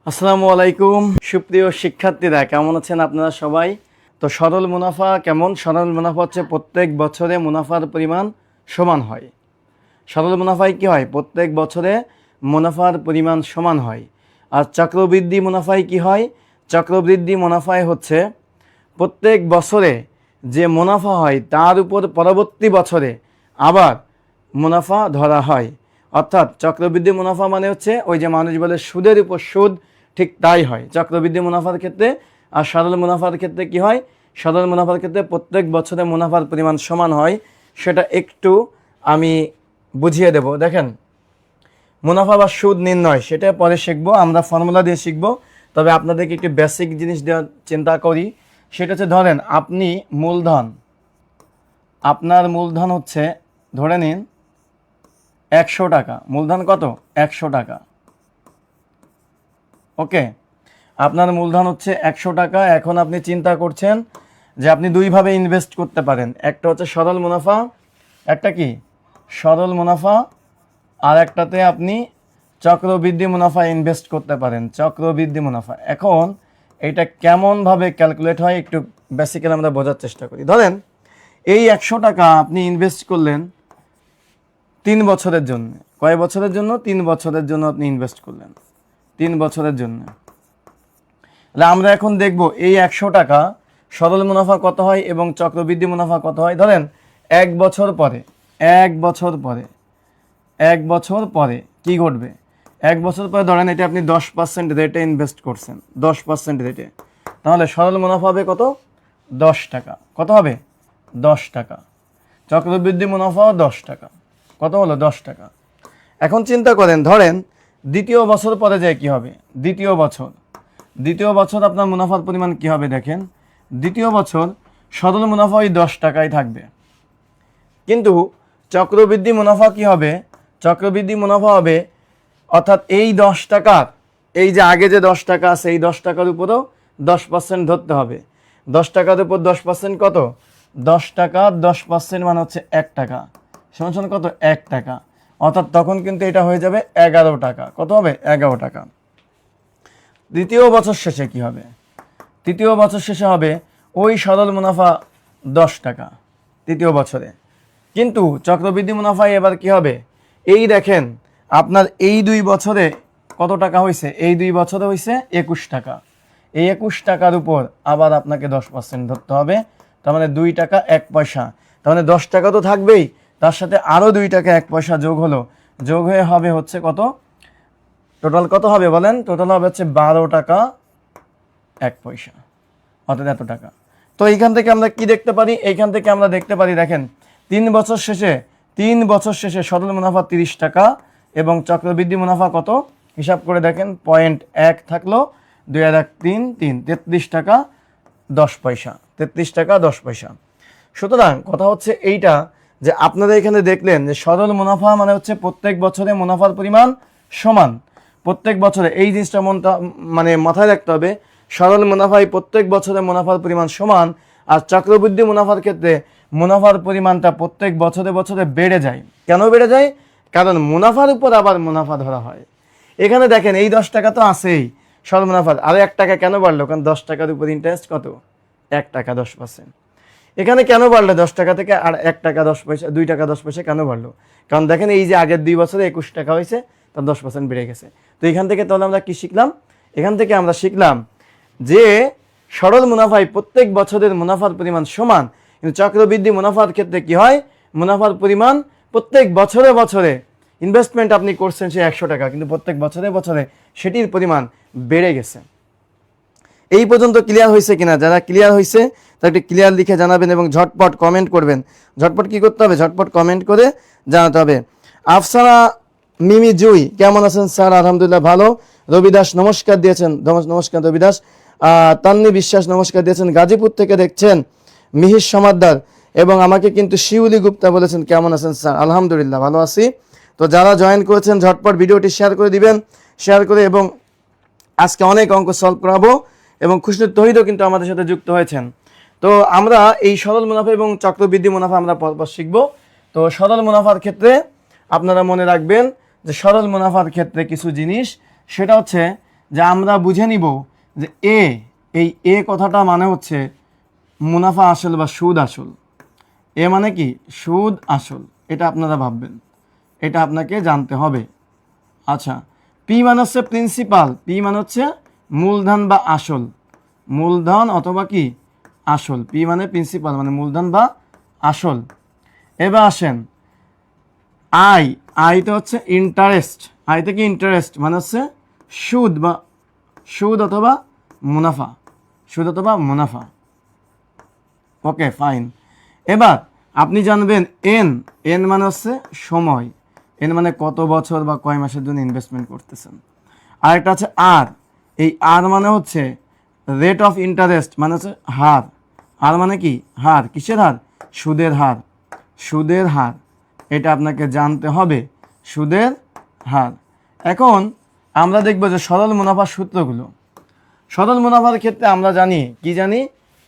আসসালামু আলাইকুম সুপ্রিয় শিক্ষার্থীরা, কেমন আছেন আপনারা সবাই? তো সরল মুনাফা কেমন? সরল মুনাফা হচ্ছে প্রত্যেক বছরে মুনাফার পরিমাণ সমান হয়। সরল মুনাফায় কি হয়? প্রত্যেক বছরে মুনাফার পরিমাণ সমান হয়। আর চক্রবৃদ্ধি মুনাফায় কি হয়? চক্রবৃদ্ধি মুনাফায় হচ্ছে প্রত্যেক বছরে যে মুনাফা হয় তার উপর পরবর্তী বছরে আবার মুনাফা ধরা হয়। অর্থাৎ চক্রবৃদ্ধি মুনাফা মানে হচ্ছে ওই যে মানুষ বলে সুদের উপর সুদ, ঠিক তাই হয় চক্রবৃদ্ধি মুনাফার ক্ষেত্রে। আর সরল মুনাফার ক্ষেত্রে কি হয়? সরল মুনাফার ক্ষেত্রে প্রত্যেক বছরে মুনাফার পরিমাণ সমান হয়। সেটা একটু আমি বুঝিয়ে দেব। দেখেন, মুনাফা বা সুদ নির্ণয় সেটা পরে শিখবো, আমরা ফর্মুলা দিয়ে শিখবো। তবে আপনাদেরকে একটু বেসিক জিনিস দেওয়ার চিন্তা করি। সেটা হচ্ছে, ধরেন আপনি মূলধন, আপনার মূলধন হচ্ছে ধরে নিন 100 টাকা। মূলধন কত? 100 টাকা। ওকে, আপনার মূলধন হচ্ছে 100 টাকা। এখন আপনি চিন্তা করছেন যে আপনি দুইভাবে ইনভেস্ট করতে পারেন। একটা হচ্ছে সরল মুনাফা, একটা কি সরল মুনাফা, আর একটাতে আপনি চক্রবৃদ্ধি মুনাফা ইনভেস্ট করতে পারেন, চক্রবৃদ্ধি মুনাফা। এখন এটা কেমনভাবে ক্যালকুলেট হয় একটু বেসিক্যালি আমরা বোঝার চেষ্টা করি। ধরেন এই 100 টাকা আপনি ইনভেস্ট করলেন 3 বছরের জন্য। কয় বছরের জন্য? 3 বছরের জন্য আপনি ইনভেস্ট করলেন, 3 বছরের জন্য। তাহলে আমরা এখন দেখব এই 100 টাকা সরল মুনাফা কত হয় এবং চক্রবৃদ্ধি মুনাফা কত হয়। ধরেন 1 বছর পরে, 1 বছর পরে, 1 বছর পরে কি ঘটবে? 1 বছর পরে ধরেন এটা আপনি 10% রেটে ইনভেস্ট করছেন, 10% রেটে। তাহলে সরল মুনাফা হবে কত? 10 টাকা। কত হবে? 10 টাকা। চক্রবৃদ্ধি মুনাফাও 10 টাকা। কত হলো? 10 টাকা। এখন চিন্তা করেন, ধরেন দ্বিতীয় বছর পরে যায় কি হবে? দ্বিতীয় বছর আপনার মুনাফার পরিমাণ কি হবে? দেখেন, দ্বিতীয় বছর সরল মুনাফা ওই 10 টাকায় থাকবে, কিন্তু চক্রবৃদ্ধি মুনাফা কি হবে? চক্রবৃদ্ধি মুনাফা হবে, অর্থাৎ এই 10 টাকার, এই যে আগে যে 10 টাকা আছে এই 10 টাকার উপরেও 10% ধরতে হবে। 10 টাকার উপর 10% কত? 10 টাকা 10% মানে হচ্ছে 1 টাকা, সমান কত? 1 টাকা। অর্থাৎ তখন কিন্তু এটা হয়ে যাবে 11 টাকা। কত হবে? 11 টাকা। দ্বিতীয় বছর শেষে কি হবে? তৃতীয় বছর শেষে হবে ওই সরল মুনাফা 10 টাকা তৃতীয় বছরে, কিন্তু চক্রবৃদ্ধি মুনাফায় এবার কি হবে? এই দেখেন আপনার এই 2 বছরে কত টাকা হয়েছে? এই 2 বছরে হয়েছে 21 টাকা। এই 21 টাকার উপর আবার আপনাকে 10% ধরতে হবে, তার মানে 2 টাকা 1 পয়সা। তার মানে 10 টাকা তো থাকবেই, তার সাথে আরও 2 টাকা 1 পয়সা যোগ হলো, যোগ হয়ে হবে হচ্ছে কত? টোটাল কত হবে বলেন? টোটাল হবে হচ্ছে 12 টাকা 1 পয়সা, অর্থাৎ এত টাকা। তো এইখান থেকে আমরা কি দেখতে পারি? এইখান থেকে আমরা দেখতে পারি, দেখেন 3 বছর শেষে সরল মুনাফা 30 টাকা এবং চক্রবৃদ্ধি মুনাফা কত? হিসাব করে দেখেন, 0.1 থাকলো, 2 আর 1 3, 33 টাকা 10 পয়সা, 33 টাকা 10 পয়সা। সুতরাং কথা হচ্ছে এইটা যে আপনারা এখানে দেখলেন যে সরল মুনাফা মানে হচ্ছে প্রত্যেক বছরে মুনাফার পরিমাণ সমান। প্রত্যেক বছরে এই জিনিসটা মাথায় রাখতে হবে, সরল মুনাফায় প্রত্যেক বছরে মুনাফার পরিমাণ সমান। আর চক্রবৃদ্ধি মুনাফার ক্ষেত্রে মুনাফার পরিমাণটা প্রত্যেক বছরে বছরে বেড়ে যায়। কেন বেড়ে যায়? কারণ মুনাফার উপর আবার মুনাফা ধরা হয়। এখানে দেখেন এই 10 টাকা তো আছেই সরল মুনাফার, আরও 1 টাকা কেন বাড়লো? কারণ 10 টাকার উপর ইন্টারেস্ট কত? 1 টাকা 10%। এখানে কেন বাড়লো 10 টাকা থেকে আর 1 টাকা 10 পয়সা, 2 টাকা 10 পয়সা কেন বাড়লো? কারণ দেখেন এই যে আগের 2 বছরে 21 টাকা হয়েছে, তার 10% বেড়ে গেছে। তো এখান থেকে তাহলে আমরা কি শিখলাম? এখান থেকে আমরা শিখলাম যে সরল মুনাফায় প্রত্যেক বছরের মুনাফার পরিমাণ সমান, কিন্তু চক্রবৃদ্ধি মুনাফার ক্ষেত্রে কি হয়? মুনাফার পরিমাণ প্রত্যেক বছরে বছরে, ইনভেস্টমেন্ট আপনি করছেন সে 100 টাকা, কিন্তু প্রত্যেক বছরে বছরে সেটির পরিমাণ বেড়ে গেছে। এই পর্যন্ত ক্লিয়ার হয়েছে কিনা? যারা ক্লিয়ার হয়েছে তারা একটু ক্লিয়ার লিখে জানাবেন এবং ঝটপট কমেন্ট করবেন। ঝটপট কি করতে হবে? ঝটপট কমেন্ট করে জানাতে হবে। আফসানা মিমি জুই, কেমন আছেন স্যার? আলহামদুলিল্লাহ ভালো। রবি দাস নমস্কার দিয়েছেন, নমস্কার রবি দাস। তান্নি বিশ্বাস নমস্কার দিয়েছেন, গাজীপুর থেকে দেখছেন। মিহির সমাদ্দার এবং আমাকে কিন্তু শিউলি গুপ্তা বলেছেন, কেমন আছেন স্যার? আলহামদুলিল্লাহ ভালো আছি। তো যারা জয়েন করেছেন ঝটপট ভিডিওটি শেয়ার করে দিবেন, শেয়ার করে। এবং আজকে অনেক অঙ্ক সলভ করাবো এবং খুশনুর তহিদও কিন্তু আমাদের সাথে যুক্ত হয়েছেন। তো আমরা এই সরল মুনাফা এবং চক্রবৃদ্ধি মুনাফা আমরা পরপর শিখব। তো সরল মুনাফার ক্ষেত্রে আপনারা মনে রাখবেন যে সরল মুনাফার ক্ষেত্রে কিছু জিনিস, সেটা হচ্ছে যে আমরা বুঝে নিব যে এই কথাটা মানে হচ্ছে মুনাফা আসল বা সুদ আসল। মানে কি সুদ আসল, এটা আপনারা ভাববেন, এটা আপনাকে জানতে হবে। আচ্ছা, পি মানে হচ্ছে প্রিন্সিপাল, পি মানে হচ্ছে মূলধন বা আসল, মূলধন অথবা কি আসল। পি মানে প্রিন্সিপাল মানে মূলধন বা আসল। এবার আসেন আইতে হচ্ছে ইন্টারেস্ট, আইতে কি ইন্টারেস্ট মানে হচ্ছে সুদ বা সুদ অথবা মুনাফা, সুদ অথবা মুনাফা। Okay fine. এবার আপনি জানবেন এন মানে হচ্ছে সময়, এন মানে কত বছর বা কয় মাসের জন্য ইনভেস্টমেন্ট করতেছেন। আর একটা আছে আর, এই আর মানে হচ্ছে রেট অফ ইন্টারেস্ট মানে হচ্ছে হার, আর মানে কি হার, কিসের হার, সুদের হার, সুদের হার, এটা আপনাকে জানতে হবে, সুদের হার। এখন আমরা দেখব যে সরল মুনাফার সূত্রগুলো। সরল মুনাফার ক্ষেত্রে আমরা জানি কি জানি,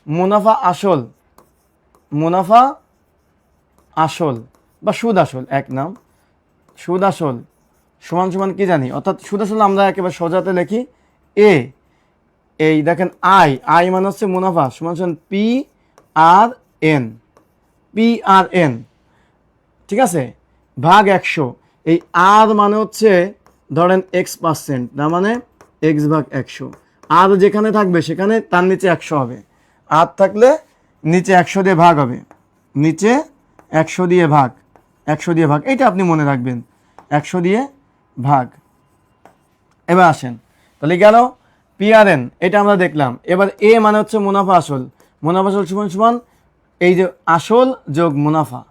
মুনাফা আসল, মুনাফা আসল বা সুদ আসল, এক নাম সুদ আসল সমান সমান কি জানি, অর্থাৎ সুদ আসল আমরা একেবারে সোজাতে লিখি এই দেখেন আই মানে হচ্ছে মুনাফা সমান সমান P R N, P R N, ঠিক আছে, ভাগ 100। এই আর মানে হচ্ছে ধরেন x%, তার মানে x ভাগ 100। আর যেখানে থাকবে সেখানে তার নিচে 100 হবে, আর থাকলে নিচে 100 দিয়ে ভাগ হবে, নিচে 100 দিয়ে ভাগ, 100 দিয়ে ভাগ, এটা আপনি মনে রাখবেন, 100 দিয়ে ভাগ। এবার আসেন, তাহলে গেল পিআরএন, এটা আমরা দেখলাম। এবার এ মানে হচ্ছে মুনাফা আসল, মুনাফা আসল সমান সমান এই যে আসল যোগ মুনাফা,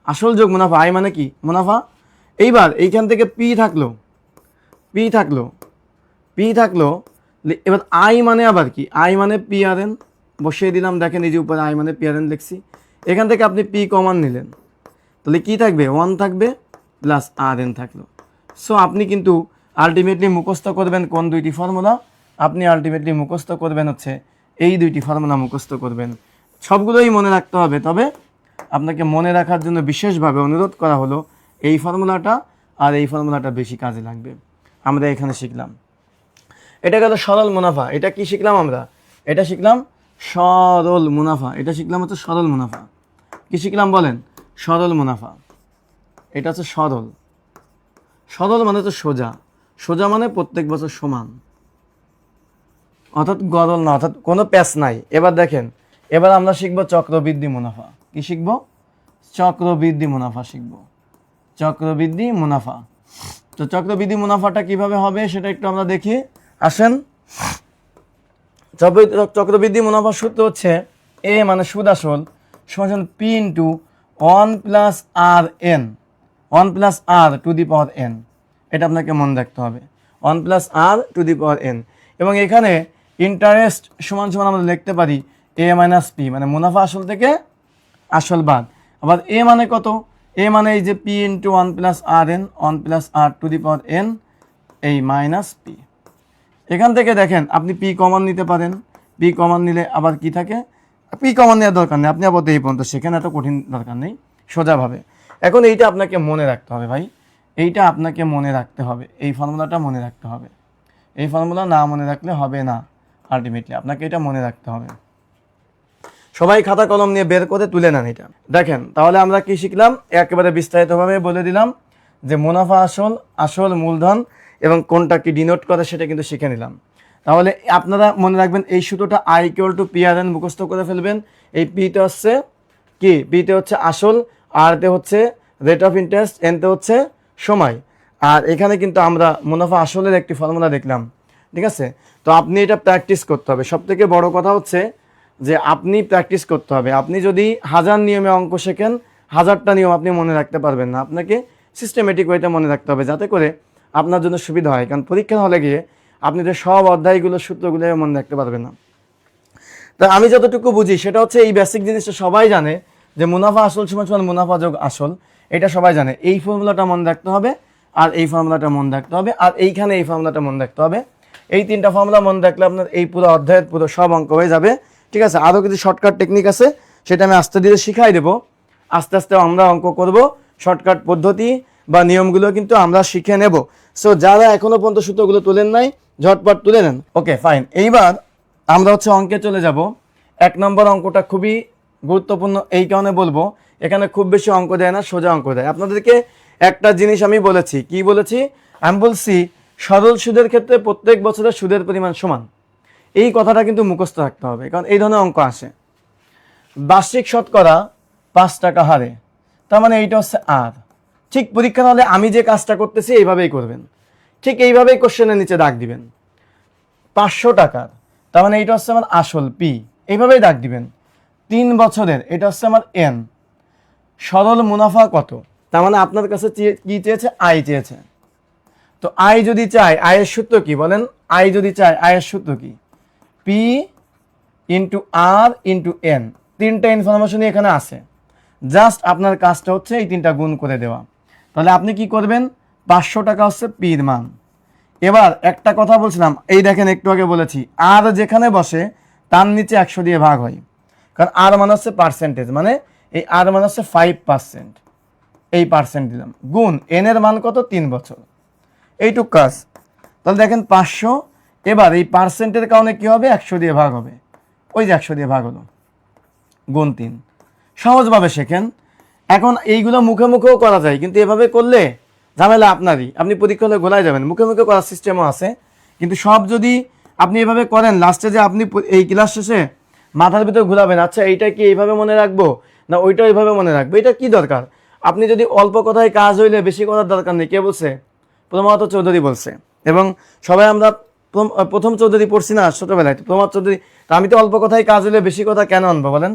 আসল যোগ মুনাফা, আই মানে কি মুনাফা। এইবার এইখান থেকে পি থাকলো, পি থাকলো, পি থাকলো, এবার আই মানে আবার কি, আই মানে পিআরএন বসিয়ে দিলাম, দেখেন এই যে উপরে আই মানে পিআরএন লিখছি। এখান থেকে আপনি পি কমান নিলেন, তাহলে কি থাকবে 1 থাকবে প্লাস আর এন থাকলো। সো আপনি কিন্তু আলটিমেটলি মুখস্থ করবেন কোন দুইটি ফর্মুলা, আপনি আলটিমেটলি মুখস্থ করবেন হচ্ছে এই দুইটি ফর্মুলা মুখস্থ করবেন। সবগুলোই মনে রাখতে হবে, তবে আপনাকে মনে রাখার জন্য বিশেষভাবে অনুরোধ করা হলো এই ফর্মুলাটা আর এই ফর্মুলাটা বেশি কাজে লাগবে। আমরা এখানে শিখলাম, এটা গেল সরল মুনাফা। এটা কি শিখলাম আমরা, এটা শিখলাম সরল মুনাফা, এটা শিখলাম হচ্ছে সরল মুনাফা। কি শিখলাম বলেন, সরল মুনাফা। এটা হচ্ছে সরল, সরল মানে হচ্ছে সোজা, সোজা মানে প্রত্যেক বছর সমান, অর্থাৎ গরল না, অর্থাৎ কোনো প্যাচ নাই। এবার দেখেন, এবার আমরা শিখবো চক্রবৃদ্ধি মুনাফা। কি শিখবো, চক্রবৃদ্ধি মুনাফা শিখবো, চক্রবৃদ্ধি মুনাফা। তো চক্রবৃদ্ধি মুনাফাটা কিভাবে হবে সেটা একটু আমরা দেখি, আসেন। চক্রবৃদ্ধি মুনাফার সূত্র হচ্ছে এ মানে সুদ আসল সমান P into 1 plus R N, 1 plus R to the power N, এটা আপনাকে মনে রাখতে হবে, 1 plus R to the power N. এবং এখানে ইন্টারেস্ট সমান সমান আমরা লিখতে পারি এ মাইনাস পি, মানে মুনাফা আসল থেকে আসল বাদ। আবার এ মানে কত, এ মানে এই যে P into 1 plus R N, 1 plus R to the power N, এই মাইনাস পি। এখান থেকে দেখেন আপনি পি কমন নিতে পারেন, পি কমন নিলে আবার কি থাকে, পি কমন নেওয়ার দরকার নেই, আপনি আবার এই পর্যন্ত সেখানে এত কঠিন দরকার নেই, সোজাভাবে। এখন এইটা আপনাকে মনে রাখতে হবে ভাই, এইটা আপনাকে মনে রাখতে হবে, এই ফর্মুলাটা মনে রাখতে হবে, এই ফর্মুলা না মনে রাখলে হবে না, আলটিমেটলি আপনাকে এটা মনে রাখতে হবে। সবাই খাতা কলম নিয়ে বের করে তুলে নেন এটা। দেখেন তাহলে আমরা কি শিখলাম, একেবারে বিস্তারিতভাবে বলে দিলাম যে মুনাফা আসল, আসল মূলধন এবং কোনটা কি ডিনোট করে সেটা কিন্তু শিখে নিলাম। তাহলে আপনারা মনে রাখবেন এই সূত্রটা I equal to P R N মুখস্থ করে ফেলবেন। এই পিতে হচ্ছে কি, পিতে হচ্ছে আসল, আরতে হচ্ছে রেট অফ ইন্টারেস্ট, এনতে হচ্ছে সময়। আর এখানে কিন্তু আমরা মুনাফা আসলের একটি ফর্মুলা দেখলাম, ঠিক আছে। তো আপনি এটা প্র্যাকটিস করতে হবে, সব থেকে বড় কথা হচ্ছে যে আপনি প্র্যাকটিস করতে হবে। আপনি যদি 1000 নিয়মে অঙ্ক শেখেন, 1000টা নিয়ম আপনি মনে রাখতে পারবেন না, আপনাকে সিস্টেমেটিক ওয়েতে মনে রাখতে হবে, যাতে করে আপনার জন্য সুবিধা হয়। কারণ পরীক্ষার হলে গিয়ে আপনি যে সব অধ্যায়গুলো সূত্রগুলো মনে রাখতে পারবেন না। তা আমি যতটুকু বুঝি সেটা হচ্ছে এই বেসিক জিনিসটা সবাই জানে যে মুনাফা আসল সমান সমান মুনাফা যোগ আসল, এটা সবাই জানে। এই ফর্মুলাটা মনে রাখতে হবে, আর এই ফর্মুলাটা মনে রাখতে হবে, আর এইখানে এই ফর্মুলাটা মনে রাখতে হবে। এই 3টা ফর্মুলা মনে রাখলে আপনার এই পুরো অধ্যায়ের পুরো সব অঙ্ক হয়ে যাবে, ঠিক আছে। আরও কিছু শর্টকাট টেকনিক আছে, সেটা আমি আস্তে ধীরে শিখাই দেবো, আস্তে আস্তে আমরা অঙ্ক করব, শর্টকাট পদ্ধতি বা নিয়মগুলো কিন্তু আমরা শিখে নেব। সো যারা এখনো পর্যন্ত সূত্রগুলো তুলেন নাই ঝটপট তুলে নেন। ওকে ফাইন, এইবার আমরা হচ্ছে অঙ্কে চলে যাব। 1 নম্বর অঙ্কটা খুবই গুরুত্বপূর্ণ, এই কারণে বলবো এখানে খুব বেশি অঙ্ক দেয় না, সোজা অঙ্ক দেয়। আপনাদেরকে একটা জিনিস আমি বলেছি, কি বলেছি? আমি বলছি সরল সুদের ক্ষেত্রে প্রত্যেক বছরের সুদের পরিমাণ সমান। এই কথাটা কিন্তু মুখস্থ রাখতে হবে, কারণ এই ধরনের অঙ্ক আসে। বার্ষিক শতকরা 5 টাকা হারে, তার মানে এইটা হচ্ছে আর। ঠিক পরীক্ষা হলে আমি যে কাজটা করতেছি এইভাবেই করবেন, ঠিক এইভাবেই কোশ্চেনের নিচে দাগ দিবেন। 500 টাকার, তার মানে এইটা হচ্ছে আমার আসল পি, এইভাবেই দাগ দিবেন। 3 বছরের, এটা হচ্ছে আমার এন। সরল মুনাফা কত, তার মানে আপনার কাছে কি চেয়েছে? আই চেয়েছে। তো আই যদি চাই, আয়ের সূত্র কি বলেন? আই যদি চাই, আয়ের সূত্র কি? পি ইন্টু আর ইন্টু এন। 3টা ইনফরমেশনই এখানে আছে, জাস্ট আপনার কাজটা হচ্ছে এই 3টা গুণ করে দেওয়া। তাহলে আপনি কি করবেন? 500 টাকা হচ্ছে পির মান। এবার একটা কথা বলছিলাম, এই দেখেন একটু আগে বলেছি, আর যেখানে বসে তার নিচে 100 দিয়ে ভাগ হয়, কারণ আর মানে হচ্ছে পার্সেন্টেজ, মানে এই আর মানে হচ্ছে 5%, এই পার্সেন্ট দিলাম, গুণ এন এর মান কত? 3 বছর, এইটুক কাজ। তাহলে দেখেন 500, এবার এই পার্সেন্টের কারণে কি হবে? 100 দিয়ে ভাগ হবে, ওই যে 100 দিয়ে ভাগ হলো, গুণ 3। সহজভাবে শেখেন। এখন এইগুলো মুখে মুখেও করা যায়, কিন্তু এভাবে করলে ঝামেলা আপনারই, আপনি পরীক্ষা হলে গোলায় যাবেন। মুখে মুখে করার সিস্টেমও আছে, কিন্তু সব যদি আপনি এভাবে করেন, লাস্টে যে আপনি এই ক্লাস শেষে মাথার ভিতর ঘুরাবেন, আচ্ছা এইটা কি এইভাবে মনে রাখবো না ওইটা এইভাবে মনে রাখবো, এটা কি দরকার? আপনি যদি অল্প কথায় কাজ হইলে বেশি করার দরকার নেই। কে বলছে? প্রমথ চৌধুরী বলছে। এবং সবাই আমরা প্রথম চৌধুরী পড়ছি না ছোটবেলায়, প্রমথ চৌধুরী। তা আমি তো অল্প কথায় কাজ হইলে বেশি কথা কেন আনবো বলেন?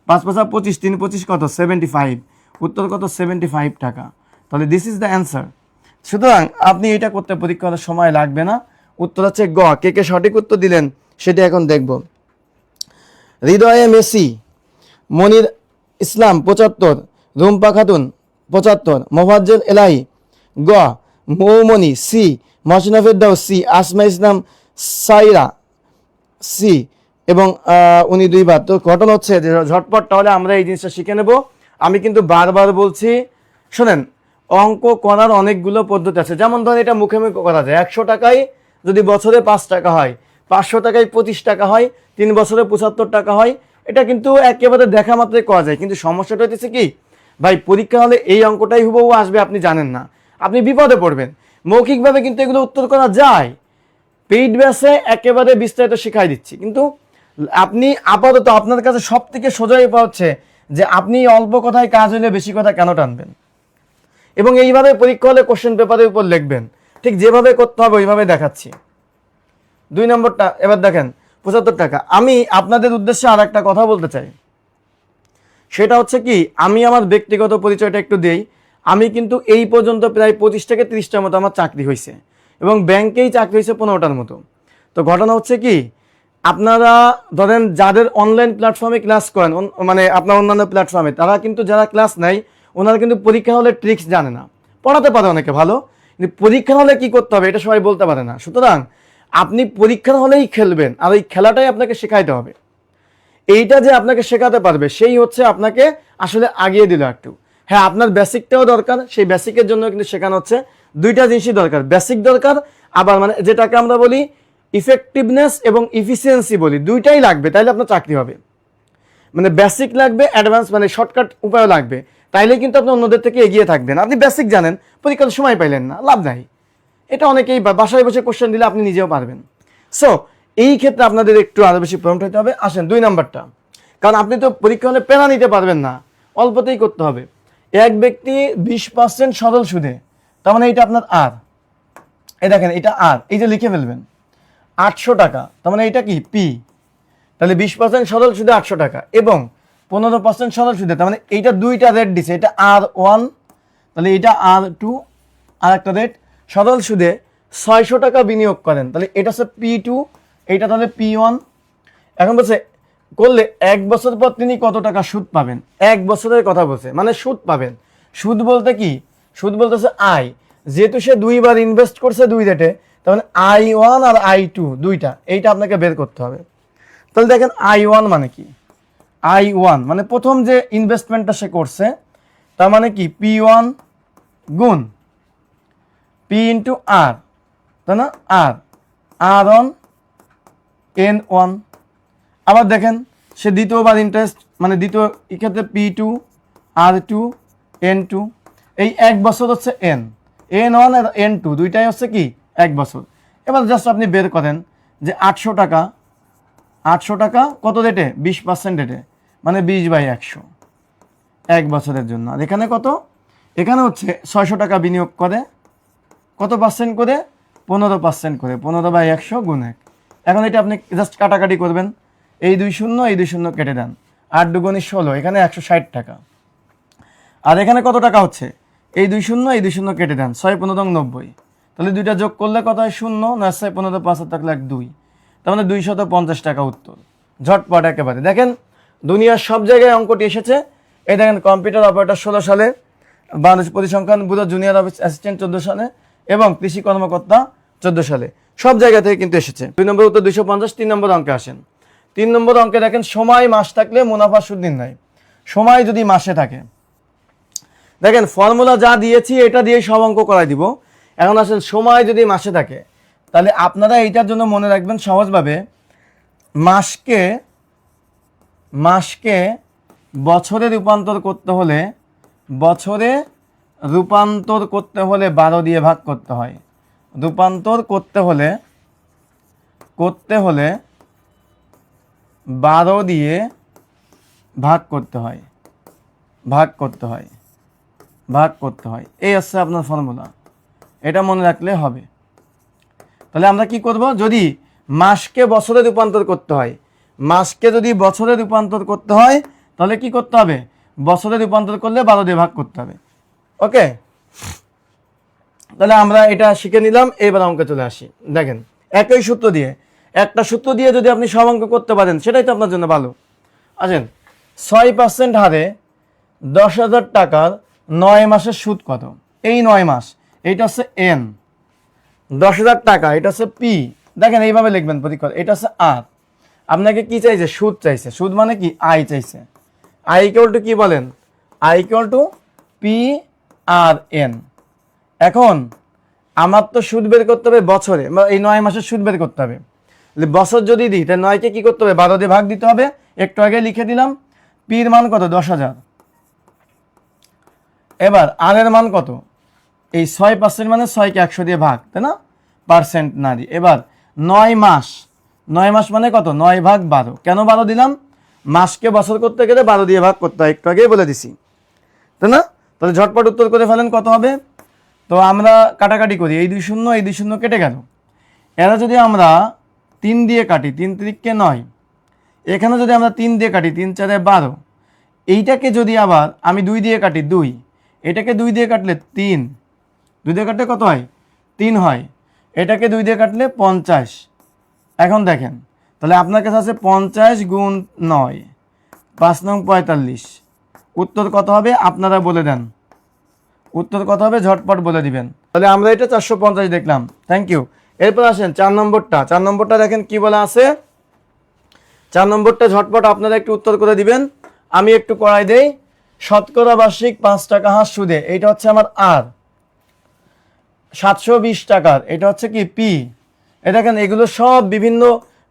5 × 5 = 25, 3 × 25 কত? 75। উত্তর কত? 75 টাকা। তাহলে দিস ইজ দ্য অ্যান্সার। সুতরাং আপনি এটা করতে পরীক্ষা হলে সময় লাগবে না। উত্তর হচ্ছে গ। কে কে সঠিক উত্তর দিলেন সেটা এখন দেখব। হৃদয়ে মেসি, মনির ইসলাম 75, রুম্পা খাতুন 75, মোফাজ্জল এলাহি গ, মৌমনি সি, মহসিনা ফেরদাউস সি, আসমা ইসলাম সাইরা সি, এবং উনি 2 বার। তো ঘটনা হচ্ছে যে ঝটপট তাহলে আমরা এই জিনিসটা শিখে নেব। আমি কিন্তু বারবার বলছি, শোনেন, অঙ্ক করার অনেকগুলো পদ্ধতি আছে। যেমন ধরেন এটা মুখে মুখে করা যায়। 100 টাকায় যদি বছরে 5 টাকা হয়, 500 টাকায় 25 টাকা হয়, 3 বছরে 75 টাকা হয়, এটা কিন্তু একেবারে দেখা মাত্রই করা যায়। কিন্তু সমস্যাটা হচ্ছে কি ভাই, পরীক্ষা হলে এই অঙ্কটাই হুবহু আসবে, আপনি জানেন না, আপনি বিপদে পড়বেন। মৌখিকভাবে কিন্তু এগুলো উত্তর করা যায়, পেইড ব্যাচে একেবারে বিস্তারিত শিখাই দিচ্ছি। কিন্তু আপনি আপাতত আপনার কাছে সব থেকে সোজা উপায় হচ্ছে যে আপনি অল্প কথায় কাজ হলে বেশি কথা কেন টানবেন, এবং এইভাবে পরীক্ষা হলে কোশ্চেন পেপারের উপর লিখবেন। ঠিক যেভাবে করতে হবে ওইভাবে দেখাচ্ছি। 2 নম্বরটা এবার দেখেন, 75 টাকা। আমি আপনাদের উদ্দেশ্যে আর একটা কথা বলতে চাই, সেটা হচ্ছে কি, আমি আমার ব্যক্তিগত পরিচয়টা একটু দেই। আমি কিন্তু এই পর্যন্ত প্রায় 25 থেকে 30টার মতো আমার চাকরি হয়েছে, এবং ব্যাংকেই চাকরি হয়েছে 15টার মতো। তো ঘটনা হচ্ছে কি, আপনারা ধরেন যাদের অনলাইন প্ল্যাটফর্মে ক্লাস করেন, মানে আপনার অন্যান্য প্ল্যাটফর্মে, তারা কিন্তু যারা ক্লাস নেয় ওনারা কিন্তু পরীক্ষা হলে ট্রিক্স জানে না। পড়াতে পারে অনেকে ভালো, কিন্তু পরীক্ষা হলে কি করতে হবে এটা সবাই বলতে পারে না। সুতরাং আপনি পরীক্ষার হলেই খেলবেন, আর ওই খেলাটাই আপনাকে শেখাইতে হবে। এইটা যে আপনাকে শেখাতে পারবে সেই হচ্ছে আপনাকে আসলে আগিয়ে দিল একটু। হ্যাঁ, আপনার বেসিকটাও দরকার, সেই বেসিকের জন্য কিন্তু শেখানো হচ্ছে। 2টা জিনিসই দরকার, বেসিক দরকার, আবার মানে যেটাকে আমরা বলি ইফেক্টিভনেস এবং ইফিসিয়েন্সি বলি, 2টাই লাগবে, তাইলে আপনার চাকরি হবে। মানে বেসিক লাগবে, অ্যাডভান্স মানে শর্টকাট উপায়ও লাগবে, তাইলে কিন্তু আপনি অন্যদের থেকে এগিয়ে থাকবেন। আপনি বেসিক জানেন, পরীক্ষার সময় পাইলেন না, লাভ নাই। এটা অনেকেই বাসায় বসে কোশ্চেন দিলে আপনি নিজেও পারবেন। সো এই ক্ষেত্রে আপনাদের একটু আরো বেশি প্রম্পট হতে হবে। আসেন 2 নাম্বারটা, কারণ আপনি তো পরীক্ষা হলে পেনা নিতে পারবেন না, অল্পতেই করতে হবে। এক ব্যক্তি 20% সরল সুদে, তার মানে এটা আপনার আর, এই দেখেন এটা আর, এই যে লিখে ফেলবেন 800 টাকা, তার মানে এটা কি পি। তাহলে 20% সরল সুদে 800 টাকা, এবং 15% সরল সুদে, তার মানে এইটা 2টা রেট দিছে, এটা R1, তাহলে এটা R2, আর একটা রেট। সরল সুদে 600 টাকা বিনিয়োগ করেন, তাহলে এটা হচ্ছে P2, এইটা তাহলে P1। এখন বলছে করলে 1 বছর পর তিনি কত টাকা সুদ পাবেন। 1 বছরের কথা বলছে, মানে সুদ পাবেন। সুদ বলতে কি, সুদ বলতেছে আয়, যেহেতু সে 2 বার ইনভেস্ট করছে 2 রেটে, তার মানে I1 আর I2 2টা, এইটা আপনাকে বের করতে হবে। তাহলে দেখেন I1 মানে কি, I1 মানে প্রথম যে ইনভেস্টমেন্টটা সে করছে, তার মানে কি P1 গুণ পি ইন্টু আর, তাই না, আর অন এন ওয়ান। আবার দেখেন সে দ্বিতীয়বার ইন্টারেস্ট মানে দ্বিতীয় এক্ষেত্রে P2 R2 N2, এই 1 বছর হচ্ছে N1 আর N2 দুইটাই হচ্ছে কি 1 বছর। এবার জাস্ট আপনি বের করেন যে 800 টাকা কত রেটে, 20% রেটে, মানে 20/100 1 বছরের জন্য। আর এখানে কত, এখানে হচ্ছে 600 টাকা বিনিয়োগ করে কত পার্সেন্ট করে, 15% করে, 15/100 গুণ 1। এখন এটা আপনি জাস্ট কাটাকাটি করবেন, এই 2 শূন্য এই 2 শূন্য কেটে দেন, 8 দুগুণে 16, এখানে 160 টাকা। আর এখানে কত টাকা হচ্ছে, এই 2 শূন্য এই 2 শূন্য কেটে দেন, 6×15 90, তাহলে দুইটা যোগ করলে কত হয়, 0, 9 6 15 5 থাকলে 1 2, তার মানে 250 টাকা উত্তর। ঝটপট একেবারে দেখেন, দুনিয়ার সব জায়গায় অঙ্কটি এসেছে। এই দেখেন কম্পিউটার অপারেটর 16 সালে, বাংলাদেশ পরিসংখ্যান ব্যুরো জুনিয়র অফিস অ্যাসিস্ট্যান্ট 14 সালে এবং কৃষি কর্মকর্তা 14 সালে, সব জায়গা থেকে কিন্তু এসেছে। 2 নম্বর উত্তর 250। 3 নম্বর অঙ্কে আসেন। 3 নম্বর অঙ্কে দেখেন সময় মাস থাকলে মুনাফা সুদ নির্ণয়। সময় যদি মাসে থাকে, দেখেন ফর্মুলা যা দিয়েছি এটা দিয়ে সব অঙ্ক করাই দিব। এখন আসেন সময় যদি মাসে থাকে, তাহলে আপনারা এইটার জন্য মনে রাখবেন সহজভাবে, মাসকে বছরে রূপান্তর করতে হলে 12 দিয়ে ভাগ করতে হয়। রূপান্তর করতে হলে 12 দিয়ে ভাগ করতে হয়। এই হচ্ছে আপনার ফর্মুলা, এটা মনে রাখলে হবে। তাহলে আমরা কি করব, যদি মাসকে বছরে রূপান্তর করতে হয়, যদি বছরে রূপান্তর করতে হয় তাহলে কি করতে হবে, বছরে রূপান্তর করলে 12 দিয়ে ভাগ করতে হবে। ওকে, তাহলে আমরা এটা শিখে নিলাম। এবার অঙ্কে চলে আসি। দেখেন একই সূত্র দিয়ে, একটা সূত্র দিয়ে যদি আপনি সব অঙ্ক করতে পারেন সেটাই তো আপনার জন্য ভালো। আসেন, 6% হারে 10,000 টাকার 9 মাসের সুদ কত? এই 9 মাস, এইটা হচ্ছে N, 10,000 টাকা, এটা হচ্ছে P। দেখেন এইভাবে লিখবেন পরীক্ষা, এটা হচ্ছে R। আপনাকে কি চাইছে, সুদ চাইছে। সুদ মানে কি, আয় চাইছে। আই ইকুয়াল টু কি বলেন, আই ইকুয়াল টু PRN। এখন আমার তো সুদ বের করতে হবে বছরে, এই 9 মাসের সুদ বের করতে হবে। বছর যদি দিই তাহলে 9কে কি করতে হবে, 12 দিয়ে ভাগ দিতে হবে। একটু আগে লিখে দিলাম, পির মান কত, 10,000। এবার আর এর মান কত, এই 6% মানে 6কে 100 দিয়ে ভাগ, তাই না, পার্সেন্ট না দিয়ে। এবার 9 মাস মানে কত, 9/12। কেন 12 দিলাম, মাসকে বছর করতে গেলে 12 দিয়ে ভাগ করতে হয়, একটু আগেই বলে দিছি, তাই না। তাহলে ঝটপট উত্তর করে ফেলেন কত হবে। তো আমরা কাটাকাটি করি, এই 2 শূন্য এই 2 শূন্য কেটে গেল। এরা যদি আমরা 3 দিয়ে কাটি, 3 3কে 9, এখানে যদি আমরা 3 দিয়ে কাটি, 3 4 12, এইটাকে যদি আবার আমি 2 দিয়ে কাটি 2, এটাকে 2 দিয়ে কাটলে 3, 2 দিয়ে কাটলে কত হয়, 3 হয়। এটাকে 2 দিয়ে কাটলে 50। এখন দেখেন, তাহলে আপনার কাছে আছে 50 গুণ 9, 5 9 45। উত্তর কত হবে আপনারা বলে দেন, উত্তর কত হবে ঝটপট বলে দিবেন। তাহলে আমরা এটা 450 দেখলাম। Thank you. এরপর আসেন 4 নম্বরটা। 4 নম্বরটা দেখেন কি বলা আছে। 4 নম্বরটা ঝটপট আপনারা একটু উত্তর করে দিবেন, আমি একটু করাই দেই। শতকরা বার্ষিক 5 টাকা হার সুদে, এইটা হচ্ছে আমার আর। 720 টাকার, এটা হচ্ছে কি পি। এ দেখেন এগুলো সব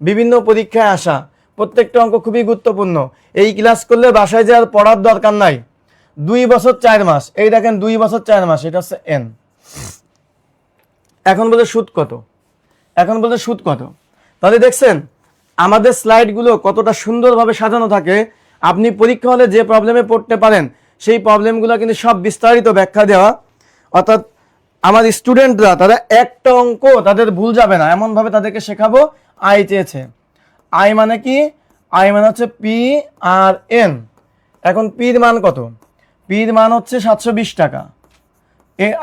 বিভিন্ন পরীক্ষায় আসা, প্রত্যেকটা অঙ্ক খুবই গুরুত্বপূর্ণ। এই ক্লাস করলে বাসায় যে আর পড়ার দরকার নাই। 2 বছর 4 মাস, এই দেখেন 2 বছর 4 মাস, এটা হচ্ছে N। এখন বলে সুদ কত, তাহলে দেখছেন আমাদের স্লাইডগুলো কতটা সুন্দরভাবে সাজানো থাকে। আপনি পরীক্ষা হলে যে প্রবলেমে পড়তে পারেন সেই প্রবলেমগুলো কিন্তু সব বিস্তারিত ব্যাখ্যা দেওয়া, অর্থাৎ আমার স্টুডেন্টরা তারা একটা অঙ্ক তাদের ভুল যাবে না, এমনভাবে তাদেরকে শেখাবো। আয় চেয়েছে, আয় মানে কি, আয় মানে হচ্ছে PRN। এখন পির মান কত, পির মান হচ্ছে 720 টাকা।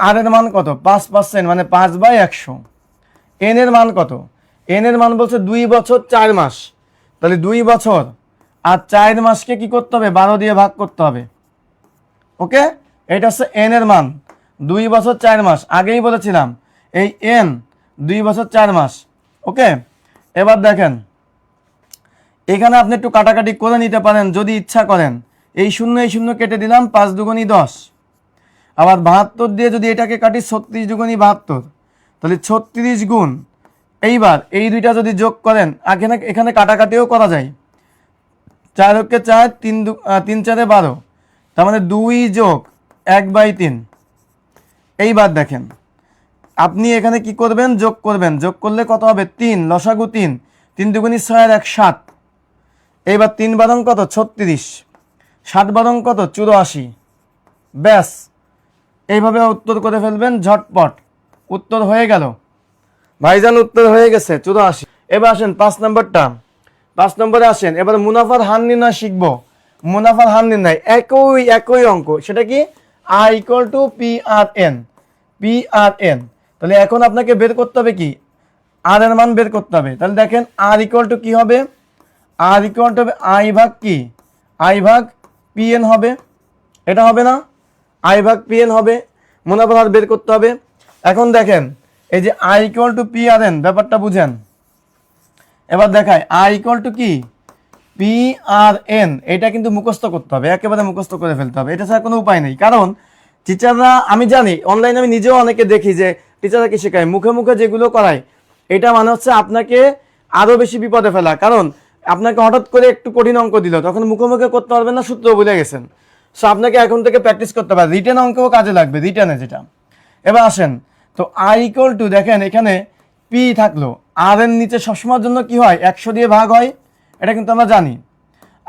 আর এর মান কত, 5% মানে 5/100। এন এর মান কত, এন এর মান বলছে 2 বছর 4 মাস। তাহলে 2 বছর আর 4 মাসকে কি করতে হবে, 12 দিয়ে ভাগ করতে হবে। ওকে, এটা হচ্ছে এন এর মান, 2 বছর 4 মাস। আগেই বলেছিলাম এই এন 2 বছর 4 মাস। ওকে, এবার দেখেন এখানে আপনি একটু কাটাকাটি করে নিতে পারেন যদি ইচ্ছা করেন। এই শূন্য কেটে দিলাম, 5 দুগুণী 10। আবার 72 দিয়ে যদি এটাকে কাটি 36 দুগুণী 72, তাহলে 36 গুণ, এইবার এই দুইটা যদি যোগ করেন, এখানে কাটাকাটিও করা যায়, 4 × 4 3 3 4 12, তার মানে 2 যোগ 1/3। এইবার দেখেন আপনি এখানে কি করবেন, যোগ করবেন, যোগ করলে কত হবে 3, লসাগু 3, 3 দুগুণী 6 আর 1 7। এইবার 3 বারং কত 36, 7 বারং কত 84। ব্যাস, এইভাবে উত্তর করে ফেলবেন ঝটপট, উত্তর হয়ে গেল ভাইজান, উত্তর হয়ে গেছে 84। এবার আসেন 5 নম্বরটা, 5 নম্বরে আসেন, এবার মুনাফার হার নির্ণয় শিখবো। মুনাফার হার নির্ণয় একই অঙ্ক, সেটা কি I = PRN, PRN। তাহলে এখন আপনাকে বের করতে হবে কি, আর এর মান বের করতে হবে। তাহলে দেখেন R = কি হবে, R = হবে I ভাগ কি, I ভাগ PN হবে, এটা হবে না, I ভাগ PN হবে, মুনাফার হার বের করতে হবে। এখন দেখেন এই যে I = PRN, ব্যাপারটা বুঝেন। এবার দেখায় I = কি PRN, এটা কিন্তু মুখস্থ করতে হবে, একেবারে মুখস্থ করে ফেলতে হবে, এটা ছাড়া কোনো উপায় নেই। কারণ টিচাররা, আমি জানি অনলাইনে আমি নিজেও অনেকে দেখি যে টিচাররা কি শেখায়, মুখে মুখে যেগুলো করায়, এটা মানে হচ্ছে আপনাকে আরও বেশি বিপদে ফেলা। কারণ আপনাকে হঠাৎ করে একটু কঠিন অঙ্ক দিল, তখন মুখে মুখে করতে পারবেন না, সূত্র ভুলে গেছেন। সো আপনাকে এখন থেকে প্র্যাকটিস করতে হবে, রিটেন অঙ্কও কাজে লাগবে, রিটেনে যেটা। এবার আসেন, তো I = দেখেন এখানে P থাকলো, আর এর নিচে সবসময়ের জন্য কি হয় 100 দিয়ে ভাগ হয়, এটা কিন্তু আমরা জানি,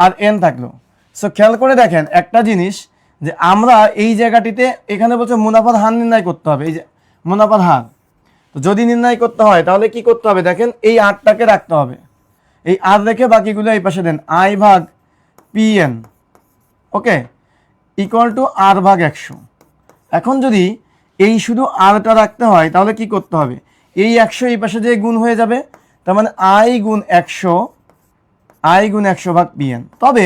আর N থাকলো। সো খেয়াল করে দেখেন একটা জিনিস, যে আমরা এই জায়গাটিতে এখানে বলছে মুনাফার হার নির্ণয় করতে হবে, এই যে মুনাফার হার। তো যদি নির্ণয় করতে হয় তাহলে কি করতে হবে, দেখেন এই আরটাকে রাখতে হবে, এই আর রেখে বাকিগুলো এই পাশে দেন, I ভাগ PN, ওকে, = R ভাগ 100। এখন যদি এই শুধু আরটা রাখতে হয় তাহলে কি করতে হবে, এই 100 এই পাশে যে গুণ হয়ে যাবে, তার মানে I × 100, I × 100 ভাগ PN। তবে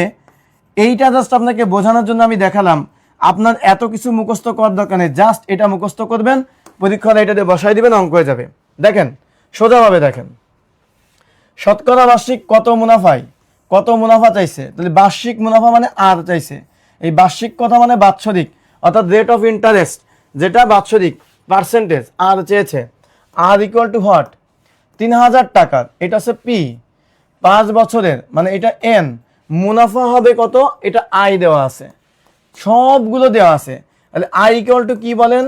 এইটা জাস্ট আপনাকে বোঝানোর জন্য আমি দেখালাম, আপনার এত কিছু মুখস্থ করার দরকার নেই, জাস্ট এটা মুখস্থ করবেন, পরীক্ষাটা এটাতে বসাই দিবেন, অঙ্ক হয়ে যাবে। দেখেন সোজাভাবে দেখেন, শতকরা বার্ষিক কত মুনাফা চাইছে, তাহলে বার্ষিক মুনাফা মানে আর চাইছে, এই বার্ষিক কথা মানে বাৎসরিক, অর্থাৎ রেট অফ ইন্টারেস্ট, যেটা বাৎসরিক পার্সেন্টেজ আর চেয়েছে। R = হোয়াট 3000 টাকার, এটা হচ্ছে P, 5 বছরের মানে এটা N, মুনাফা হবে কত, এটা I দেওয়া আছে, সবগুলো দেওয়া আছে। তাহলে I = কি বলেন,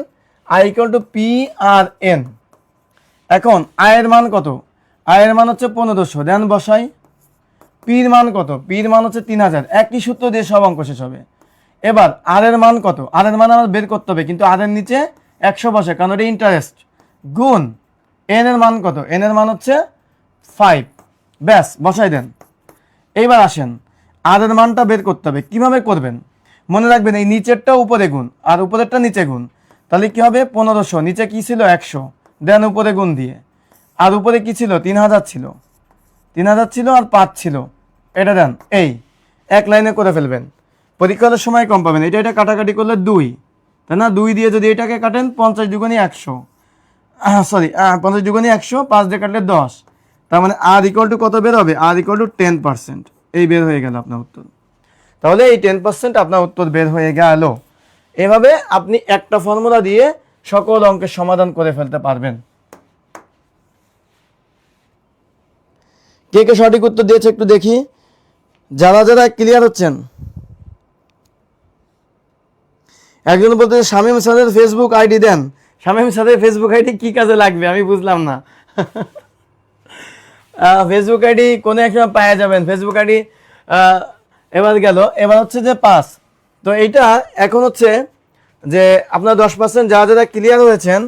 I = PRN। এখন আয়ের মান কত, আয়ের মান হচ্ছে 1500, দেন বসাই। পির মান কত, পির মান হচ্ছে 3000, একই সূত্র দিয়ে সব অঙ্ক শেষ হবে। এবার আর এর মান কত, আর এর মান আমার বের করতে হবে, কিন্তু আর এর নিচে 100 বসে, কারণ এটা ইন্টারেস্ট, গুণ এন এর মান কত, এন এর মান হচ্ছে 5, ব্যাস বসাই দেন। এইবার আসেন আর এর মানটা বের করতে হবে, কিভাবে করবেন মনে রাখবেন, এই নিচেরটা উপরে গুণ আর উপরেরটা নিচে গুণ, তাহলে কি হবে 1500, নিচে কি ছিল 100, দেন উপরে গুণ দিয়ে, আর উপরে কি ছিল 3000 ছিল, 3000 ছিল আর 5 ছিল, এটা দেন, এই এক লাইনে করে ফেলবেন, পরীক্ষার সময় কম পাবেন। এটা কাটাকাটি করলে 2, তাই না, 2 দিয়ে যদি এটাকে কাটেন 50 দুগুণী 100, সরি 50 দুগুণী 100, 5 দিয়ে কাটলে 10, তার মানে R = কত বের হবে, R = 10%, এই বের হয়ে গেল আপনার উত্তর। তাহলে এই 10% আপনার উত্তর বের হয়ে গেল। এভাবে আপনি একটা ফর্মুলা দিয়ে সকল অঙ্কের সমাধান করে ফেলতে পারবেন। কে কে সঠিক উত্তর দিয়েছে একটু দেখি, যারা যারা ক্লিয়ার হচ্ছেন। একজন বলতে শামীম স্যারের ফেসবুক আইডি দেন, শামীম স্যারের ফেসবুক আইডি কি কাজে লাগবে আমি বুঝলাম না। ফেসবুক আইডি কোনো এক সময় পাওয়া যাবেন, ফেসবুক আইডি এবার গেল, এবার হচ্ছে যে 5। তো এইটা এখন হচ্ছে যে আপনার 10% যারা যারা ক্লিয়ার হয়েছেন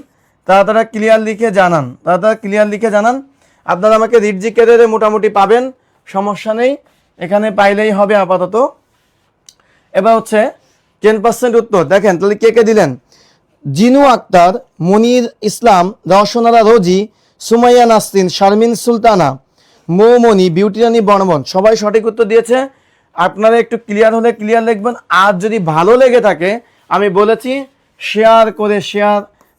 তারা ক্লিয়ার লিখে জানান, তারা ক্লিয়ার লিখে জানান। আপনারা আমাকে রিডজি ক্যারিয়ারে মোটামুটি পাবেন, সমস্যা নেই, এখানে পাইলেই হবে আপাতত। এবার হচ্ছে 10% উত্তর দেখেন, তাহলে কে কে দিলেন, জিনু আক্তার, মনির ইসলাম, রওশনারা রোজি, সুমাইয়া নাসরিন, শারমিন সুলতানা, মৌমনি, বিউটি রানী বর্মন, সবাই সঠিক উত্তর দিয়েছে। আপনারা একটু ক্লিয়ার হলে ক্লিয়ার লিখবেন, আর যদি ভালো লেগে থাকে আমি বলেছি শেয়ার করে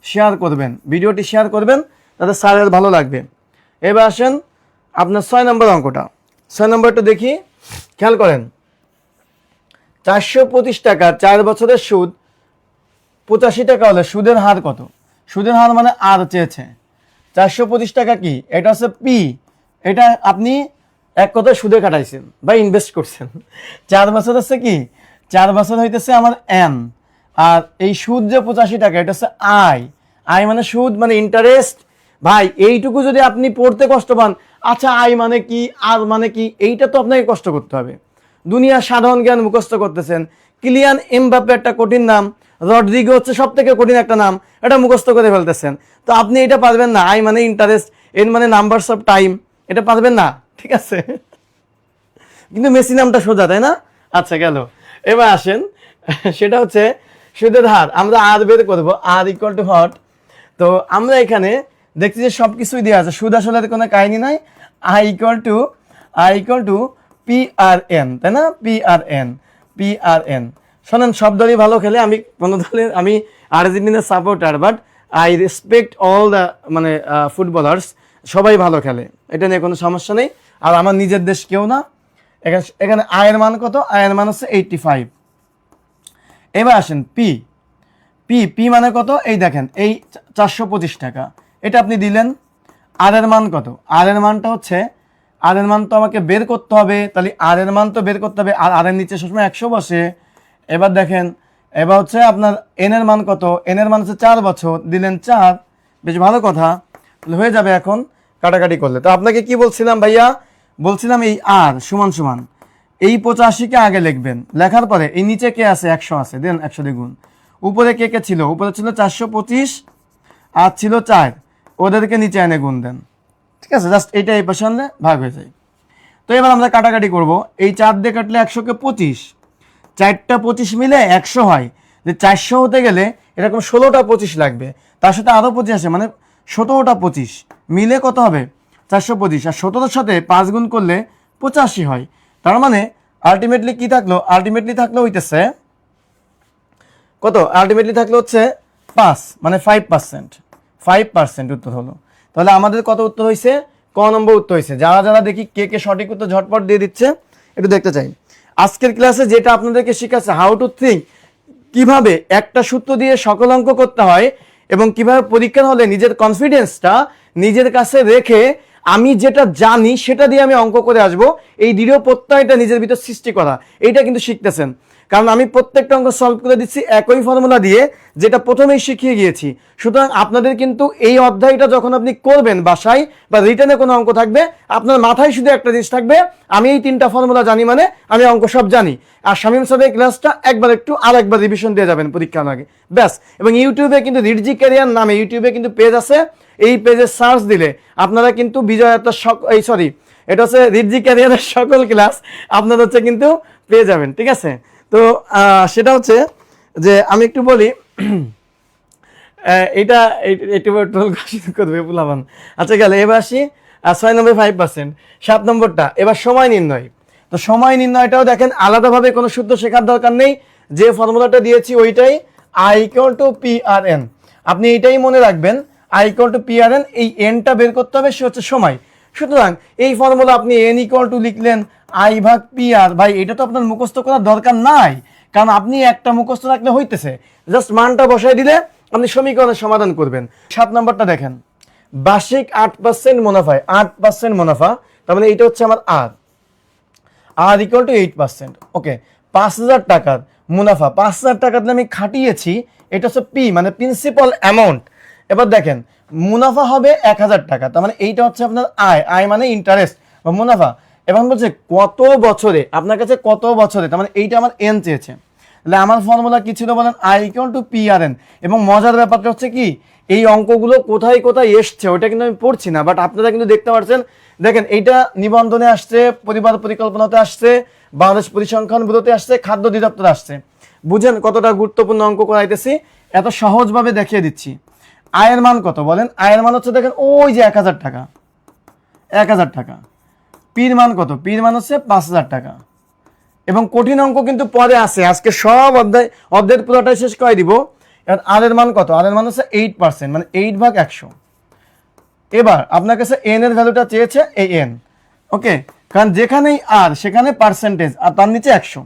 শেয়ার করবেন, ভিডিওটি শেয়ার করবেন, তাতে স্যারের ভালো লাগবে। এবার আসেন আপনার 6 নম্বর অঙ্কটা, 6 নম্বরটা দেখি, খেয়াল করেন। 425 টাকা 4 বছরের সুদ 85 টাকা হলে সুদের হার কত? সুদের হার মানে আর চেয়েছে। 425 টাকা কি? এটা হচ্ছে পি। এটা আপনি এক কথায় সুদে কাটাইছেন বা ইনভেস্ট করছেন। 4 বছর হচ্ছে কি? 4 বছর হইতেছে আমার এন। আর এই সুদ যে 85 টাকা, এটা হচ্ছে আই। আই মানে সুদ মানে ইন্টারেস্ট। ভাই এইটুকু যদি আপনি পড়তে কষ্ট পান, আচ্ছা আই মানে কি, আর মানে কি, এইটা তো আপনাকে কষ্ট করতে হবে। দুনিয়ার সাধারণ জ্ঞান মুখস্থ করতেছেন। কিলিয়ান এমবাপ্পে একটা কঠিন নাম, রড্রিগো হচ্ছে সব থেকে কঠিন একটা নাম, এটা মুখস্থ করে ফেলতেছেন। তো আপনি এটা পারবেন না। আই মানে ইন্টারেস্ট, এন মানে নাম্বারস অফ টাইম, এটা পারবেন না, ঠিক আছে? কিন্তু মেসি নামটা সোজা, তাই না? আচ্ছা গেল। এবার আসেন, সেটা হচ্ছে সুদের হার। আমরা আর বের করবো, আর ইকুয়াল টু হট। তো আমরা এখানে দেখছি যে সব কিছুই দেওয়া আছে, সুদ আসলে কোনো কাহিনী নাই। I equal to P R N, তাই না? P R N. শোনেন, সব দলই ভালো খেলে, আমি কোনো দলের, আমি আর্জেন্টিনার supporter, but I respect all the মানে ফুটবলার্স, সবাই ভালো খেলে, এটা নিয়ে কোনো সমস্যা নেই। আর আমার নিজের দেশ কেউ না। এখানে আয়ের মান কত? আয়ের মান হচ্ছে 85। এবার আসেন পি। পি মানে কত? এই দেখেন, এই 425 টাকা, এটা আপনি দিলেন। আর এর মান কত? আর এর মানটা হচ্ছে, আর এর মান তো আমাকে বের করতে হবে, তাহলে আর এর মান তো বের করতে হবে। আর এর নিচে সবসময় 100 বসে। এবার দেখেন, এবার হচ্ছে আপনার এন এর মান কত? এন এর মান হচ্ছে 4 বছর, দিলেন 4। বেশ ভালো কথা, হয়ে যাবে এখন কাটাকাটি করলে। তো আপনাকে কি বলছিলাম ভাইয়া? বলছিলাম এই আর সমান সমান এই 85কে আগে লিখবেন, লেখার পরে এই নিচে কে আছে? 100 আছে, দেন 100 দিয়ে গুণ। উপরে কে কে ছিল? উপরে ছিল 425 আর ছিল 4, ওদেরকে নিচে এনে গুণ দেন, ঠিক আছে? জাস্ট এইটা এই পাশে আনলে ভাগ হয়ে যায়। তো এবার আমরা কাটাকাটি করব। এই 4 দিয়ে কাটলে 100কে 25, 4টা 25 মিলে 100 হয়। যে 400 হতে গেলে এরকম 16টা 25 লাগবে, তার সাথে আরও 25 আসে, মানে 17টা 25 মিলে কত হবে? 425। আর 17-র সাথে 5 গুণ করলে 85 হয়। তার মানে আলটিমেটলি কি থাকলো? আলটিমেটলি থাকলো হইতেছে কত? আলটিমেটলি থাকলো হচ্ছে 5, মানে 5%। 5% উত্তর হলো। তাহলে আমাদের কত উত্তর হয়েছে? ক নম্বর উত্তর হয়েছে। যারা যারা দেখি কে কে সঠিক উত্তর ঝটপট দিয়ে দিচ্ছে, একটু দেখতে চাই। আজকের ক্লাসে যেটা আপনাদেরকে শিখাচ্ছে, হাউ টু থিঙ্ক, কিভাবে একটা সূত্র দিয়ে সকল অঙ্ক করতে হয়, এবং কিভাবে পরীক্ষার হলে নিজের কনফিডেন্সটা নিজের কাছে রেখে আমি যেটা জানি সেটা দিয়ে আমি অঙ্ক করে আসব, এই দৃঢ় প্রত্যয়টা নিজের ভিতর সৃষ্টি করা, এইটা কিন্তু শিখতেছেন। কারণ আমি প্রত্যেকটা অঙ্ক সলভ করে দিচ্ছি একই ফর্মুলা দিয়ে, যেটা প্রথমেই শিখিয়ে গিয়েছি। সুতরাং আপনাদের কিন্তু এই অধ্যায়টা যখন আপনি করবেন বাসায় বা রিটেনে কোনো অঙ্ক থাকবে, আপনার মাথায় শুধু একটা জিনিস থাকবে, আমি এই 3টা ফর্মুলা জানি, মানে আমি অঙ্ক সব জানি। আর শামীম স্যারের ক্লাসটা একবার একটু আর একবার রিভিশন দিয়ে যাবেন পরীক্ষার আগে, ব্যাস। এবং ইউটিউবে কিন্তু রিডজি ক্যারিয়ার নামে ইউটিউবে কিন্তু পেজ আছে, এই পেজে সার্চ দিলে আপনারা কিন্তু বিজয়াত্মা এটা হচ্ছে রিডজি ক্যারিয়ারের সকল ক্লাস আপনারা হচ্ছে কিন্তু পেয়ে যাবেন, ঠিক আছে? তো সেটা হচ্ছে যে আমি একটু বলি, এটা একটু টোল করবে বুলাবান। আচ্ছা গেল, এবার আসি 6 নম্বর 5%। 7 নম্বরটা এবার সময় নির্ণয়। তো সময় নির্ণয়টাও দেখেন, আলাদাভাবে কোনো সূত্র শেখার দরকার নেই, যে ফর্মুলাটা দিয়েছি ওইটাই, I equal to P R N. আপনি এইটাই মনে রাখবেন, I equal to P R N, এই এনটা বের করতে হবে, সে হচ্ছে সময়। সুতরাং এই ফর্মুলা আপনি এন ইকুয়াল টু লিখলেন আই ভাগ পি আর, ভাই এটা তো আপনার মুখস্থ করার দরকার নাই, কারণ আপনি একটা মুখস্থ রাখলে হইতেছে, জাস্ট মানটা বসাই দিলে আপনি সমীকরণের সমাধান করবেন। 7 নম্বরটা দেখেন, বার্ষিক 8% মুনাফায় 8% মুনাফা, তার মানে এইটা হচ্ছে আমার আর ইকুয়াল টু 8%। ওকে, 5,000 টাকার মুনাফা, 5,000 টাকাতে আমি খাটিয়েছি, এটা হচ্ছে পি মানে প্রিন্সিপাল অ্যামাউন্ট। এবার দেখেন মুনাফা হবে 1,000 টাকা, তার মানে এইটা হচ্ছে আপনার আয় মানে ইন্টারেস্ট বা মুনাফা। এবং বলছে কত বছরে, আপনার কাছে কত বছরে, তার মানে এইটা আমার এন চেয়েছে। তাহলে আমার ফর্মুলা কি ছিল বলেন? I equal to P R N. এবং মজার ব্যাপারটা হচ্ছে কি, এই অঙ্কগুলো কোথায় কোথায় এসছে ওইটা কিন্তু আমি পড়ছি না, বাট আপনারা কিন্তু দেখতে পাচ্ছেন। দেখেন এইটা নিবন্ধনে আসছে, পরিবার পরিকল্পনাতে আসছে, বাংলাদেশ পরিসংখ্যান ব্যুরোতে আসছে, খাদ্য অধিদপ্তরে আসছে। বুঝেন কতটা গুরুত্বপূর্ণ অঙ্ক করাইতেছি, এত সহজভাবে দেখিয়ে দিচ্ছি। আয়ের মান কত বলেন? আয়ের মান হচ্ছে দেখেন ওই যে 1,000 টাকা, 1,000 টাকা। পির মান কত? পির মান হচ্ছে 5,000 টাকা। এবং কঠিন অঙ্ক কিন্তু পরে আছে, আজকে সব অধ্যায়ের পুরোটাই শেষ করে দিব। আর এর মান কত? আর এর মান হচ্ছে 8%, মানে 8 ভাগ 100। এবার আপনার কাছে এন এর ভ্যালুটা চেয়েছে, এই এন, ওকে, কারণ যেখানেই আর সেখানে পার্সেন্টেজ, আর তার নিচে 100।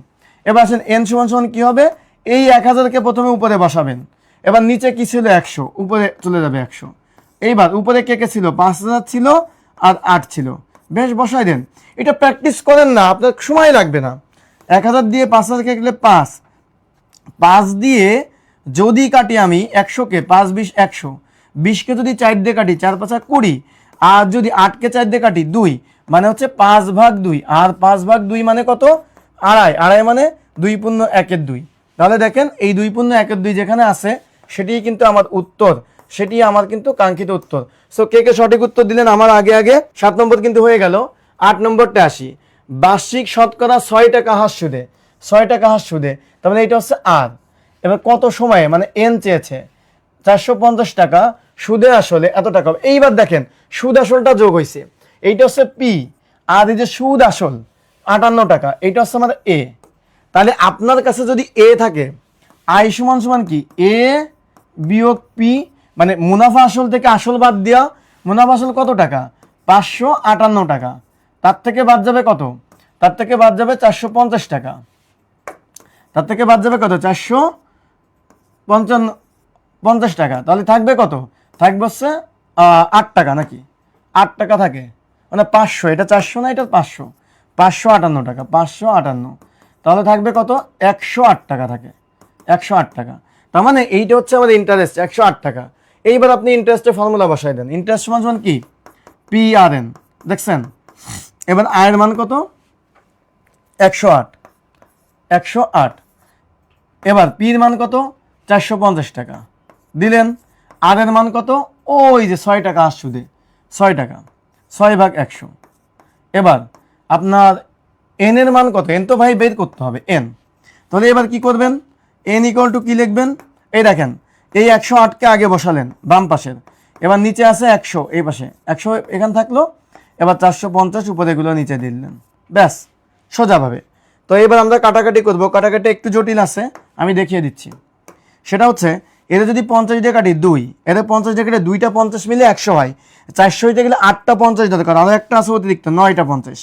এবার আসেন এন সমান সমান কি হবে? এই 1,000কে প্রথমে উপরে বসাবেন, এবার নিচে কি ছিল 100, উপরে চলে যাবে 100। এইবার উপরে কে কে ছিল, 5000 ছিল আর 8 ছিল। বেশ, বসাই দেন। এটা প্র্যাকটিস করেন না, আপনার সময় লাগবে না। 1000 দিয়ে 5000 কাটলে 5, 5 দিয়ে যদি কাটি আমি 100কে, 5 20 100, 20কে যদি 4 দিয়ে কাটি 4 5 20, আর যদি 8কে 4 দিয়ে কাটি 2, মানে হচ্ছে 5/2। আর 5/2 মানে কত, আড়াই। আড়াই মানে 2 × 1 = 2। তাহলে দেখেন এই 2 × 1 = 2 যেখানে আছে সেটিই কিন্তু আমার উত্তর, সেটি আমার কিন্তু কাঙ্ক্ষিত উত্তর। সো কে কে সঠিক উত্তর দিলেন আমার আগে আগে? 7 নম্বর কিন্তু হয়ে গেল। 8 নম্বরটা আসি। বার্ষিক শতকরা 6 টাকা হার সুদে, 6 টাকা হার সুদে, তার মানে এটা হচ্ছে আর। এবার কত সময়ে, মানে এন চেয়েছে, 450 টাকা, সুদে আসলে এত টাকা। এইবার দেখেন সুদ আসলটা যোগ হয়েছে, এইটা হচ্ছে পি, আর এই যে সুদ আসল 58 টাকা, এইটা হচ্ছে আমার এ। তাহলে আপনার কাছে যদি এ থাকে, আই সমান সমান কি, এ বিয়োগ পি, মানে মুনাফা আসল থেকে আসল বাদ দেওয়া। মুনাফা আসল কত টাকা, 558 টাকা। তার থেকে বাদ যাবে কত, তার থেকে বাদ যাবে 450 টাকা। তার থেকে বাদ যাবে কত, 450 টাকা। তাহলে থাকবে কত, থাকবে হচ্ছে 8 টাকা, নাকি 8 টাকা থাকে, মানে 500, এটা 400 না, এটা 500, 558 টাকা, 558। তাহলে থাকবে কত, 108 টাকা থাকে, 108 টাকা। তার মানে এইটা হচ্ছে আমাদের ইন্টারেস্ট, 108 টাকা। এইবার আপনি ইন্টারেস্টের ফর্মুলা বসাই দেন। ইন্টারেস্ট সমান কি, পি আর এন, দেখছেন? এবার আয়ের মান কত, 108, 108। এবার পির মান কত, 450 টাকা দিলেন। আর এর মান কত, ওই যে 6 টাকা হার সুদে, 6 টাকা, 6/100। এবার আপনার এন এর মান কত, এন তো ভাই বের করতে হবে এন। তাহলে এবার কি করবেন, এন = কি লিখবেন, এই দেখেন এই 108কে আগে বসালেন বাম পাশের, এবার নিচে আছে 100, এই পাশে 100 এখানে থাকলো, এবার 450 উপরে এগুলো নিচে দিলেন, ব্যাস, সোজাভাবে। তো এবার আমরা কাটাকাটি করব, কাটাকাটি একটু জটিল আছে, আমি দেখিয়ে দিচ্ছি। সেটা হচ্ছে এর যদি 50 দিয়ে কাটি 2, এর 50 দিয়ে কাটি 2টা 50 মিলে 100 হয়। 400 হইতে গেলে 8টা 50 দরকার, আর একটা আছে অতিরিক্ত 9টা 50।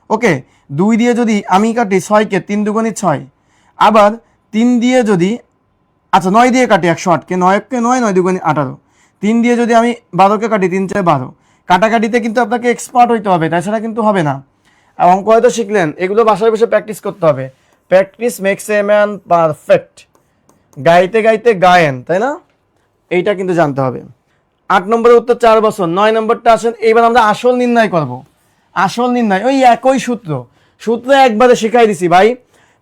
ওকে, 2 দিয়ে যদি আমি কাটি 6কে, 3 × 2 = 6। আবার 3 দিয়ে যদি, আচ্ছা 9 দিয়ে কাটি 108কে, 9কে 9, 9 × 2 = 18। 3 দিয়ে যদি আমি 12কে কাটি, 3 × 4 = 12। কাটাকাটিতে কিন্তু আপনাকে এক্সপার্ট হইতে হবে, তাছাড়া কিন্তু হবে না। আর অঙ্ক হয়তো শিখলেন, এগুলো বাসায় বসে প্র্যাকটিস করতে হবে। Practice makes a man perfect, গাইতে গাইতে গায়েন, তাই না? এইটা কিন্তু জানতে হবে। 8 নম্বরের উত্তর 4 বছর। 9 নম্বরটা আসেন, এইবার আমরা আসল নির্ণয় করব। আসল নির্ণয় ওই একই সূত্র, সূত্র একবারে শিখাই দিছি ভাই।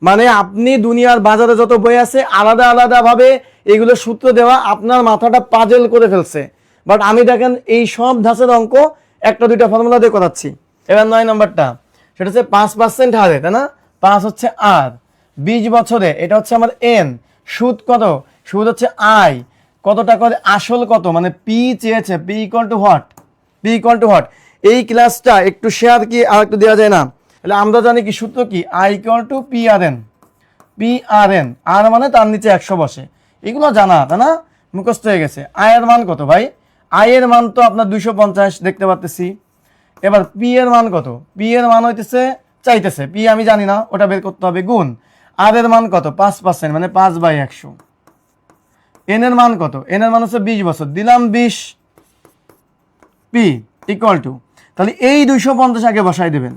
মানে আপনি দুনিয়ার বাজারে যত বই আছে আলাদা আলাদাভাবে এগুলো সূত্র দেওয়া, আপনার মাথাটা পাজেল করে ফেলছে। বাট আমি দেখেন এই সব ধাঁচের অঙ্ক একটা দুইটা ফর্মুলা দিয়ে করাচ্ছি। এবার 9 নম্বরটা, সেটা হচ্ছে 5% হারে, তাই না? 5 হচ্ছে আর, 20 বছরে, এটা হচ্ছে আমার এন। সুদ কত, সুদ হচ্ছে আই, কতটা করে, আসল কত, মানে পি চেয়েছে, পি = হোয়াট, পি = হোয়াট। এই ক্লাসটা একটু শেয়ার কি আর একটু দেওয়া যায় না? তাহলে আমরা জানি কি সূত্র কি, I = P R N, P R N, R মানে তার নিচে 100 বসে। এগুলো জানা, তাই না? মুখস্থ হয়ে গেছে। আয়ের মান কত ভাই, আয়ের মান তো আপনার 250 দেখতে পাচ্ছি। এবার পি এর মান কত, পি এর মান হইতেছে, চাইতেছে পি, আমি জানি না, ওটা বের করতে হবে, গুণ আর এর মান কত, 5%, মানে 5/100। এন এর মান কত, এন এর মান হচ্ছে 20 বছর, দিলাম 20, পি = তাহলে এই 250 আগে বসাই দেবেন,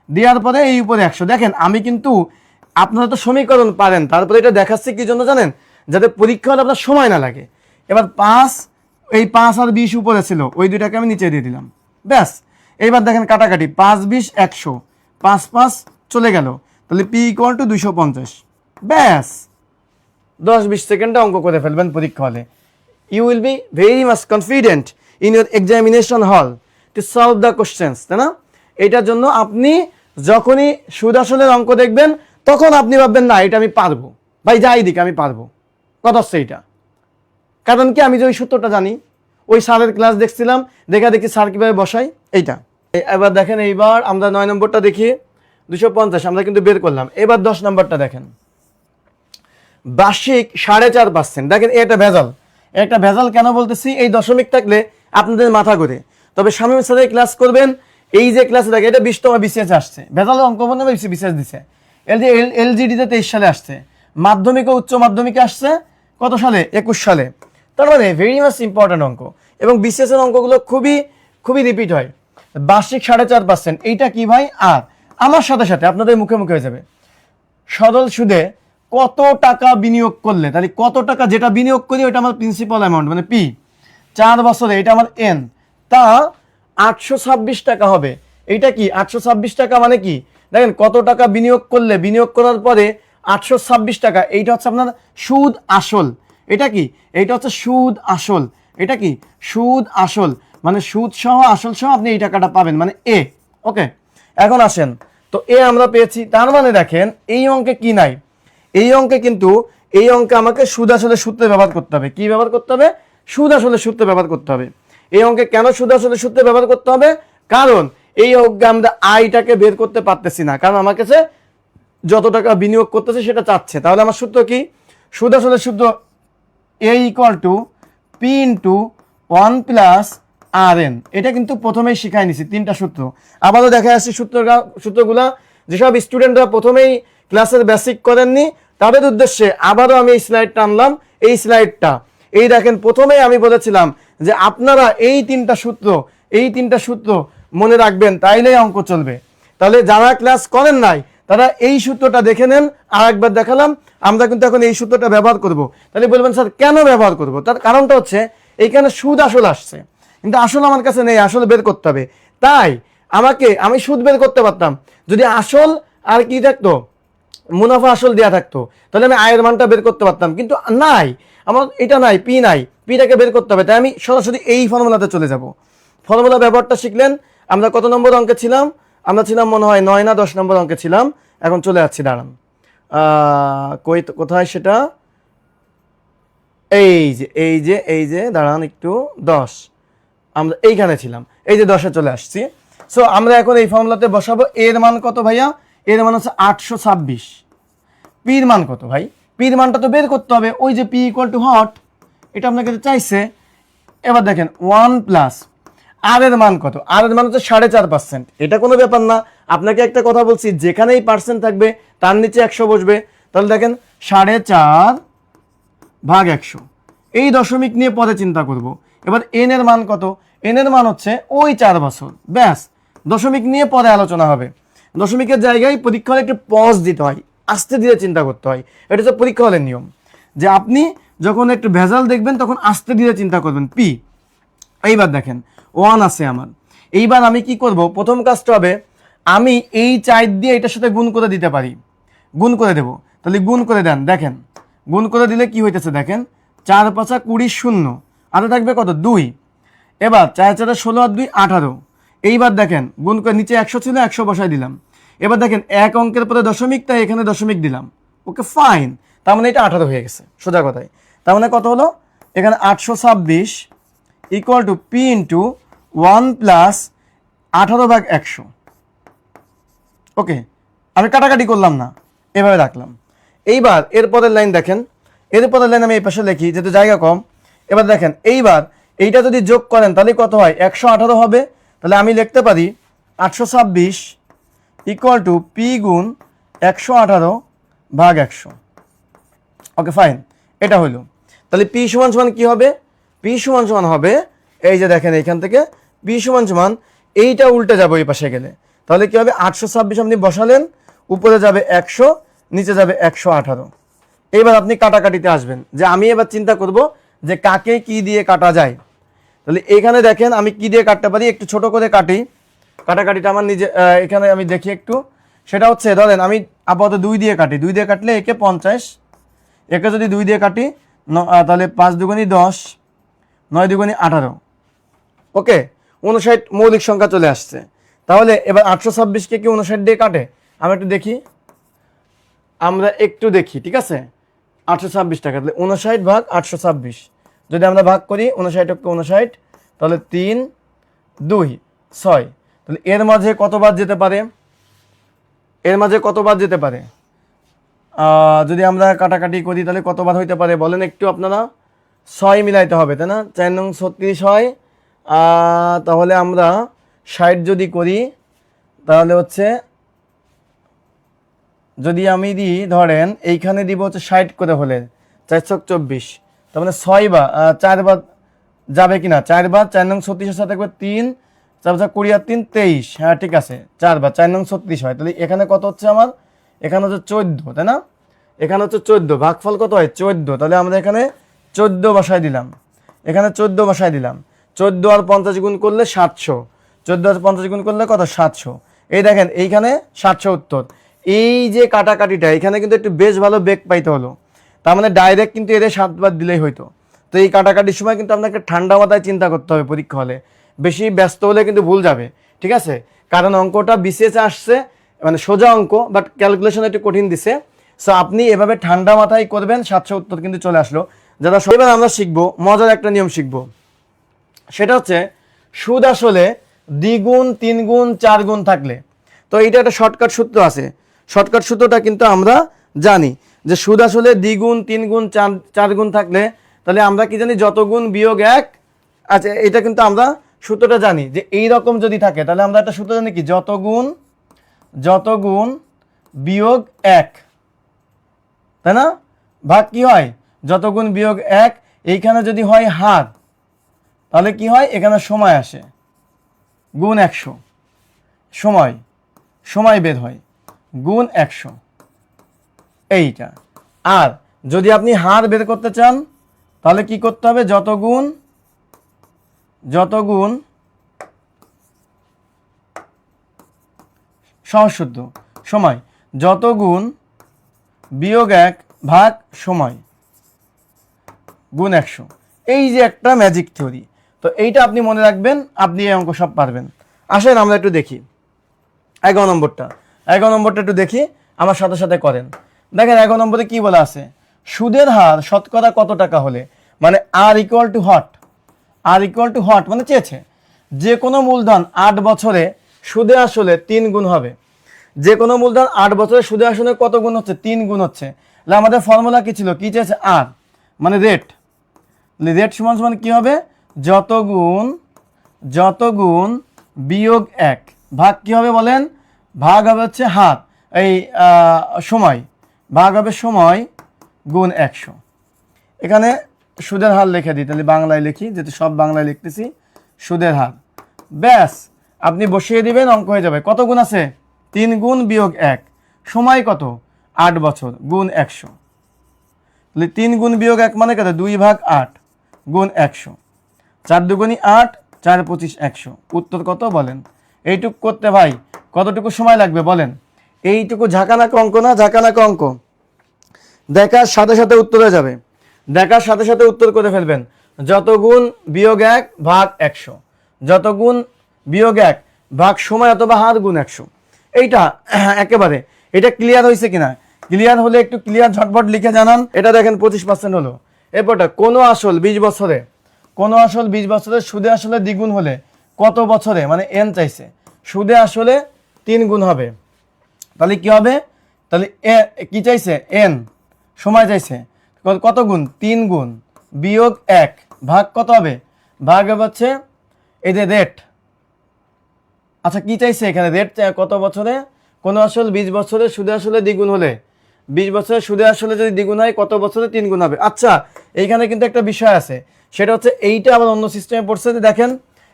দেওয়ার পরে এই উপরে 100। দেখেন আমি কিন্তু, আপনারা তো সমীকরণ পারেন, তারপরে এটা দেখাচ্ছি কি জন্য জানেন, যাতে পরীক্ষা হলে আপনার সময় না লাগে। এবার 5, এই 5 আর 20 উপরে ছিল, ওই দুইটাকে আমি নিচে দিয়ে দিলাম, ব্যাস। এইবার দেখেন কাটাকাটি, 5 20 100, 5 5 চলে গেল, তাহলে পি = 250, ব্যাস। 10-20 সেকেন্ডে অঙ্ক করে ফেলবেন পরীক্ষা হলে। You will be very much confident in your examination hall to solve the questions, তাই না? এটার জন্য আপনি যখনই সুদ আসলের অঙ্ক দেখবেন তখন আপনি ভাববেন না এটা আমি পারবো, ভাই যাই দিক আমি পারবো। কথা হচ্ছে এইটা, কারণ কি আমি যে ওই সূত্রটা জানি, ওই স্যারের ক্লাস দেখছিলাম, দেখা দেখি স্যার কীভাবে বসাই এইটা। এবার দেখেন, এইবার আমরা 9 নম্বরটা দেখি, 250 আমরা কিন্তু বের করলাম। এবার 10 নম্বরটা দেখেন, বার্ষিক 4.5%। দেখেন এটা ভেজাল, একটা ভেজাল কেন বলতেছি, এই দশমিক থাকলে আপনাদের মাথা ঘুরে। তবে শামীম স্যারের ক্লাস করবেন, এই যে ক্লাসে দেখে এটা 20তম বিসিএস আসছে, ভেজাল অঙ্ক মনে বিসিএস দিছে। এলজিডিতে 23 সালে আসছে, মাধ্যমিক ও উচ্চ মাধ্যমিকে আসছে কত সালে? 21 সালে। তার মানে ভেরি মাচ ইম্পর্টেন্ট অঙ্ক, এবং বিসিএস এর অঙ্কগুলো খুবই খুবই রিপিট হয়। বার্ষিক 4.5%, এইটা কি ভাই? আর আমার সাথে সাথে আপনাদের মুখে মুখে হয়ে যাবে সরল সুদে কত টাকা বিনিয়োগ করলে, তাহলে কত টাকা যেটা বিনিয়োগ করি ওটা আমার প্রিন্সিপাল অ্যামাউন্ট মানে পি, 4 বছরে এটা আমার এন, তা 826 টাকা হবে। এইটা কি 826 টাকা মানে কি? দেখেন কত টাকা বিনিয়োগ করলে, বিনিয়োগ করার পরে 826 টাকা, এইটা হচ্ছে আপনার সুদ আসল। এটা কি? এইটা হচ্ছে সুদ আসল। এটা কি? সুদ আসল, মানে সুদ সহ আসল সহ আপনি এই টাকাটা পাবেন, মানে এ। ওকে, এখন আসেন তো এ আমরা পেয়েছি, তার মানে দেখেন এই অঙ্কে কি নাই? এই অঙ্কে কিন্তু এই অঙ্কে আমাকে সুদ আসলে সূত্রে ব্যবহার করতে হবে। কি ব্যবহার করতে হবে? সুদ আসলে সূত্রে ব্যবহার করতে হবে। এই অঙ্কে কেন সুদ আসলে সূত্রে ব্যবহার করতে হবে? কারণ এই অঙ্কে আমরা আয়টাকে বের করতে পারতেছি না, কারণ আমার কাছে যত টাকা বিনিয়োগ করতেছে সেটা চাচ্ছে। তাহলে আমার সূত্র কি? সুদ আসলে সূত্র A equal to P into 1 plus R N. এটা কিন্তু প্রথমেই শিখাই নিছি 3টা সূত্র। আবারও দেখা যাচ্ছে সূত্রগুলা যেসব স্টুডেন্টরা প্রথমেই ক্লাসের বেসিক করেননি তাদের উদ্দেশ্যে আবারও আমি এই স্লাইডটা আনলাম। এই স্লাইডটা এই দেখেন, প্রথমেই আমি বলেছিলাম যে আপনারা এই 3টা সূত্র মনে রাখবেন, তাইলেই অঙ্ক চলবে। তাহলে যারা ক্লাস করেন নাই তারা এই সূত্রটা দেখে নেন। আর একবার দেখালাম, আমরা কিন্তু এখন এই সূত্রটা ব্যবহার করব। তাহলে বলবেন স্যার কেন ব্যবহার করব? তার কারণটা হচ্ছে এইখানে সুদ আসল আসছে, কিন্তু আসল আমার কাছে নেই, আসল বের করতে হবে। তাই আমি সুদ বের করতে পারতাম যদি আসল আর কি থাকতো, মুনাফা আসল দেওয়া থাকতো, তাহলে আমি আয়ের মানটা বের করতে পারতাম। কিন্তু নাই, আমার এটা নাই, পি নাই, পিটাকে বের করতে হবে। তাই আমি সরাসরি এই ফর্মুলাতে চলে যাব। ফর্মুলা ব্যবহারটা শিখলেন। আমরা কত নম্বর অঙ্কে ছিলাম? আমরা ছিলাম মনে হয় 9 না 10 নম্বর অঙ্কে ছিলাম। এখন চলে যাচ্ছি, দাঁড়ান, কোথায় সেটা? এই যে দাঁড়ান একটু, 10 আমরা এইখানে ছিলাম, এই যে 10-এ চলে আসছি। সো আমরা এখন এই ফর্মুলাতে বসাবো। এর মান কত ভাইয়া? এর মান হচ্ছে 826। পির মান কত ভাই? পির মানটা তো বের করতে হবে, ওই যে পি ইকুয়াল টু হট, এটা আপনাকে চাইছে। এবার দেখেন 1 প্লাস আর এর মান কত? আর এর মান হচ্ছে 4.5%। এটা কোনো ব্যাপার না, আপনাকে একটা কথা বলছি, যেখানেই পার্সেন্ট থাকবে তার নিচে 100 বসবে। তাহলে দেখেন 4.5 ভাগ 100, এই দশমিক নিয়ে পরে চিন্তা করব। এবার এন এর মান কত? এন এর মান হচ্ছে ওই 4 বছর, ব্যাস। দশমিক নিয়ে পরে আলোচনা হবে। দশমিকের জায়গায় পরীক্ষা হলে একটু পজ দিতে হয়, আস্তে ধীরে চিন্তা করতে হয়। এটা হচ্ছে পরীক্ষা হলের নিয়ম, যে আপনি যখন একটু ভেজাল দেখবেন তখন আস্তে ধীরে চিন্তা করবেন। পি, এইবার দেখেন 1 আছে আমার। এইবার আমি কি করব? প্রথম কাজটা হবে, আমি এই 4 দিয়ে এটার সাথে গুণ করে দিতে পারি, গুণ করে দেব। তাহলে গুণ করে দেন, দেখেন গুণ করে দিলে কি হইতেছে দেখেন, 4 5 20 শূন্য, আরো থাকবে কত? 2। এবার 4 4 16 আর 2 18। এইবার দেখেন গুণ করে, নিচে 100 ছিল, 100 বসাই দিলাম। এবার দেখেন এক অঙ্কের পরে দশমিক, তাই এখানে দশমিক দিলাম। ওকে ফাইন, তার মানে এটা 18 হয়ে গেছে সোজা কথায়। তার মানে কত হলো? এখানে 826 equal to P into 1 plus 18 ভাগ 100। ওকে, আমি কাটাকাটি করলাম না, এভাবে রাখলাম। এইবার এরপরের লাইন দেখেন, এরপরের লাইন আমি এই পাশে লিখি যেহেতু জায়গা কম। এবার দেখেন এইবার এইটা যদি যোগ করেন তাহলে কত হয়? 118 হবে। তাহলে আমি লিখতে পারি 826 ইকুয়াল টু পি গুণ 118 ভাগ 100। ওকে ফাইন, এটা হলো। তাহলে পি সমান সমান কি হবে? পি সমান সমান হবে, এই যে দেখেন এইখান থেকে পি সমান সমান, এইটা উল্টে যাবে ওই পাশে গেলে। তাহলে কি হবে? 826 আপনি বসালেন, উপরে যাবে 100, নিচে যাবে 118। এইবার আপনি কাটাকাটিতে আসবেন, যে আমি এবার চিন্তা করব যে কাকে কি দিয়ে কাটা যায়। তাহলে এখানে দেখেন আমি কি দিয়ে কাটতে পারি, একটু ছোট করে কাটি। কাটাকাটিটা আমার নিজে এখানে আমি দেখি একটু। সেটা হচ্ছে ধরেন আমি আপাতত 2 দিয়ে কাটি, 2 দিয়ে কাটলে একে 50, একে যদি 2 দিয়ে কাটি তাহলে 5 দুগুণী 10, 9 দুগুণী 18। ওকে, 59 মৌলিক সংখ্যা চলে আসছে। তাহলে এবার 826কে কি 59 দিয়ে কাটে? আমরা একটু দেখি, ঠিক আছে। 826 টাকা, তাহলে 59 ভাগ 826 যদি আমরা ভাগ করি, 59 তাহলে 3 2 6। তাহলে এর মাঝে কতবার যেতে পারে? এর মাঝে কতবার যেতে পারে? যদি আমরা কাটাকাটি করি তাহলে কতবার হইতে পারে বলেন একটু আপনারা? 6 মিলাইতে হবে, তাই না? 4 নং 36 হয়। তাহলে আমরা 60 যদি করি তাহলে হচ্ছে, যদি আমি দিই ধরেন এইখানে দিব হচ্ছে 60 করে হলে 424, তার মানে 6 বার 4 বার যাবে কিনা, 4 বার 4 নং 36 সাথে থাকবে 3, 4 20 আর 3 23, হ্যাঁ ঠিক আছে 4 বার 4 নং 36 হয়। তাহলে এখানে কত হচ্ছে আমার, এখানে হচ্ছে 14, তাই না, এখানে হচ্ছে 14, ভাগফল কত হয় 14, তাহলে আমরা এখানে 14 বসায় দিলাম, এখানে 14 বসায় দিলাম। 14 আর 50 গুণ করলে 700, 14 আর 50 গুণ করলে কত 700। এই দেখেন এইখানে 700 উত্তর। এই যে কাটাকাটিটা এখানে কিন্তু একটু বেশ ভালো বেগ পাইতে হলো, তার মানে ডাইরেক্ট কিন্তু এদের 7 বার দিলেই হইতো। তো এই কাটাকাটির সময় কিন্তু আপনাকে ঠান্ডা মাথায় চিন্তা করতে হবে পরীক্ষা হলে, বেশি ব্যস্ত হলে কিন্তু ভুল যাবে, ঠিক আছে। কারণ অঙ্কটা বিসিএসে আসছে, মানে সোজা অঙ্ক, বাট ক্যালকুলেশন একটু কঠিন দিছে। সো আপনি এভাবে ঠান্ডা মাথায় করবেন, 700 উত্তর কিন্তু চলে আসলো। যারা এবার আমরা শিখবো মজার একটা নিয়ম শিখবো, সেটা হচ্ছে সুদ আসলে দ্বিগুণ 3 গুণ 4 গুণ থাকলে, তো এইটা একটা শর্টকাট সূত্র আছে। শর্টকাট সূত্রটা কিন্তু আমরা জানি যে সুদ আসলে দ্বিগুণ 3 গুণ 4 গুণ থাকলে, তাহলে আমরা কি জানি যত গুণ বিয়োগ 1। আচ্ছা এটা কিন্তু আমরা সূত্রটা জানি যে এই রকম যদি থাকে, তাহলে আমরা একটা সূত্র জানি কি, যত গুণ বিয়োগ 1, তাই না, ভাগ কি হয় যত গুণ বিয়োগ 1। এইখানে যদি হয় হার, তাহলে কি হয় এখানে সময় আসে, গুণ 100, সময় বের হয় গুণ 100 এইটা। আর যদি আপনি হার বের করতে চান, তাহলে কি করতে হবে, যত গুণ সহজ সূত্র, সময়, যত গুণ বিয়োগ 1 ভাগ সময় গুণ 100। এই যে একটা ম্যাজিক থিওরি, তো এইটা আপনি মনে রাখবেন, আপনি এই অঙ্ক সব পারবেন। আসেন আমরা একটু দেখি 11 নম্বরটা একটু দেখি, আমার সাথে সাথে করেন। দেখেন 11 নম্বরে কি বলা আছে, সুদের হার শতকরা কত টাকা হলে, মানে আর ইকুয়াল টু হোয়াট মানে চেয়েছে যে কোনো মূলধন 8 বছরে সুদে আসলে 3 গুণ হবে। যে কোনো মূলধন 8 বছরে সুদে আসলে কত গুণ হচ্ছে, 3 গুণ হচ্ছে। তাহলে আমাদের ফর্মুলা কি ছিল, কি চেয়েছে আর, মানে রেট সমান কি হবে, যত গুণ বিয়োগ 1 ভাগ কি হবে বলেন, ভাগ হবে হচ্ছে হার, এই সময়, ভাগ হবে সময় গুণ 100। এখানে সুদের হার লিখে দিই, তাহলে বাংলায় লিখি, যেহেতু সব বাংলায় লিখতেছি, সুদের হার, ব্যাস আপনি বসিয়ে দিবেন, অঙ্ক হয়ে যাবে। কত গুণ আছে, 3 গুণ বিয়োগ 1, সময় কত 8 বছর গুণ 100। তাহলে 3 গুণ বিয়োগ 1 মানে কত, 2 ভাগ 8 গুণ 100, 4 দুগুণী 8, 4 25 100। উত্তর কত বলেন। এইটুকু করতে ভাই কতটুকু সময় লাগবে বলেন, এইটুকু ঝাঁকানাকা অঙ্ক না, ঝাঁকানাকা অঙ্ক, দেখার সাথে সাথে উত্তর হয়ে যাবে, দেখার সাথে সাথে উত্তর করে ফেলবেন। যত গুণ বিয়োগ 1 ভাগ 100, যত গুণ বিয়োগ 1 ভাগ সময় অথবা হার গুণ 100। এইটা একেবারে, এটা ক্লিয়ার হয়েছে কিনা, ক্লিয়ার হলে একটু ক্লিয়ার ঝটপট লিখে জানান। এটা দেখেন 25% হলো। এরপরটা কোনো আসল 20 বছরে সুদে আসলে দ্বিগুণ হলে কত বছরে, মানে এন চাইছে, সুদে আসলে 3 গুণ হবে, তাহলে কি হবে, তাহলে কি চাইছে এন, সময় চাইছে, কত গুণ 3 গুণ বিয়োগ 1 ভাগ কত হবে, ভাগ হবে হচ্ছে এই যে রেট। আচ্ছা কি চাইছে এখানে, রেট কত বছরে, কোন আসল 20 বছরে সুদে আসলে দ্বিগুণ হলে, 20 বছরে সুদে আসলে যদি দ্বিগুণ হয় কত বছরে 3 গুণ হবে। আচ্ছা এইখানে কিন্তু একটা বিষয় আছে, সেটা হচ্ছে এইটা আবার অন্য সিস্টেমে পড়ছে। দেখেন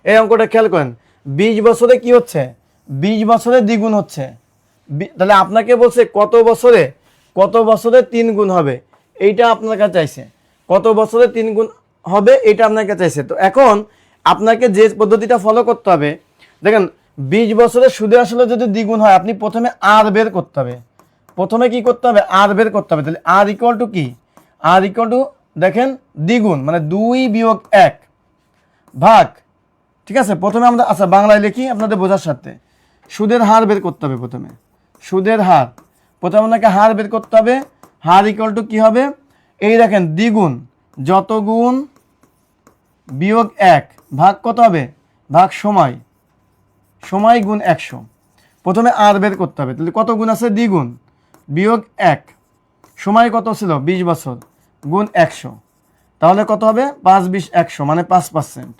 এই অঙ্কটা খেয়াল করেন, 20 বছরে কি হচ্ছে, 20 বছরে দ্বিগুণ হচ্ছে, তাহলে আপনাকে বলছে কত বছরে 3 গুণ হবে, এইটা আপনার কাছে চাইছে, কত বছরে 3 গুণ হবে এটা আপনার কাছে চাইছে। তো এখন আপনাকে যে পদ্ধতিটা ফলো করতে হবে, দেখেন 20 বছরে সুদে আসলে যদি দ্বিগুণ হয়, আপনি প্রথমে আর বের করতে হবে, প্রথমে কি করতে হবে, আর বের করতে হবে। তাহলে আর ইকুয়াল টু কি, আর ইকুয়াল টু দেখেন দ্বিগুণ মানে 2 বিয়োগ 1 ভাগ, ঠিক আছে। প্রথমে আমরা আচ্ছা বাংলায় লিখি আপনাদের বোঝার সাথে, সুদের হার বের করতে হবে, প্রথমে সুদের হার, প্রথমে আপনাকে হার বের করতে হবে। হার ইকুয়াল টু কি হবে, এই দেখেন দ্বিগুণ, যত গুণ বিয়োগ 1 ভাগ কত হবে, ভাগ সময় গুণ 100। প্রথমে আর বের করতে হবে, তাহলে কত গুণ আছে, দ্বিগুণ বিয়োগ 1, সময় কত ছিল 20 বছর গুণ 100, তাহলে কত হবে 5 20 100 মানে 5%।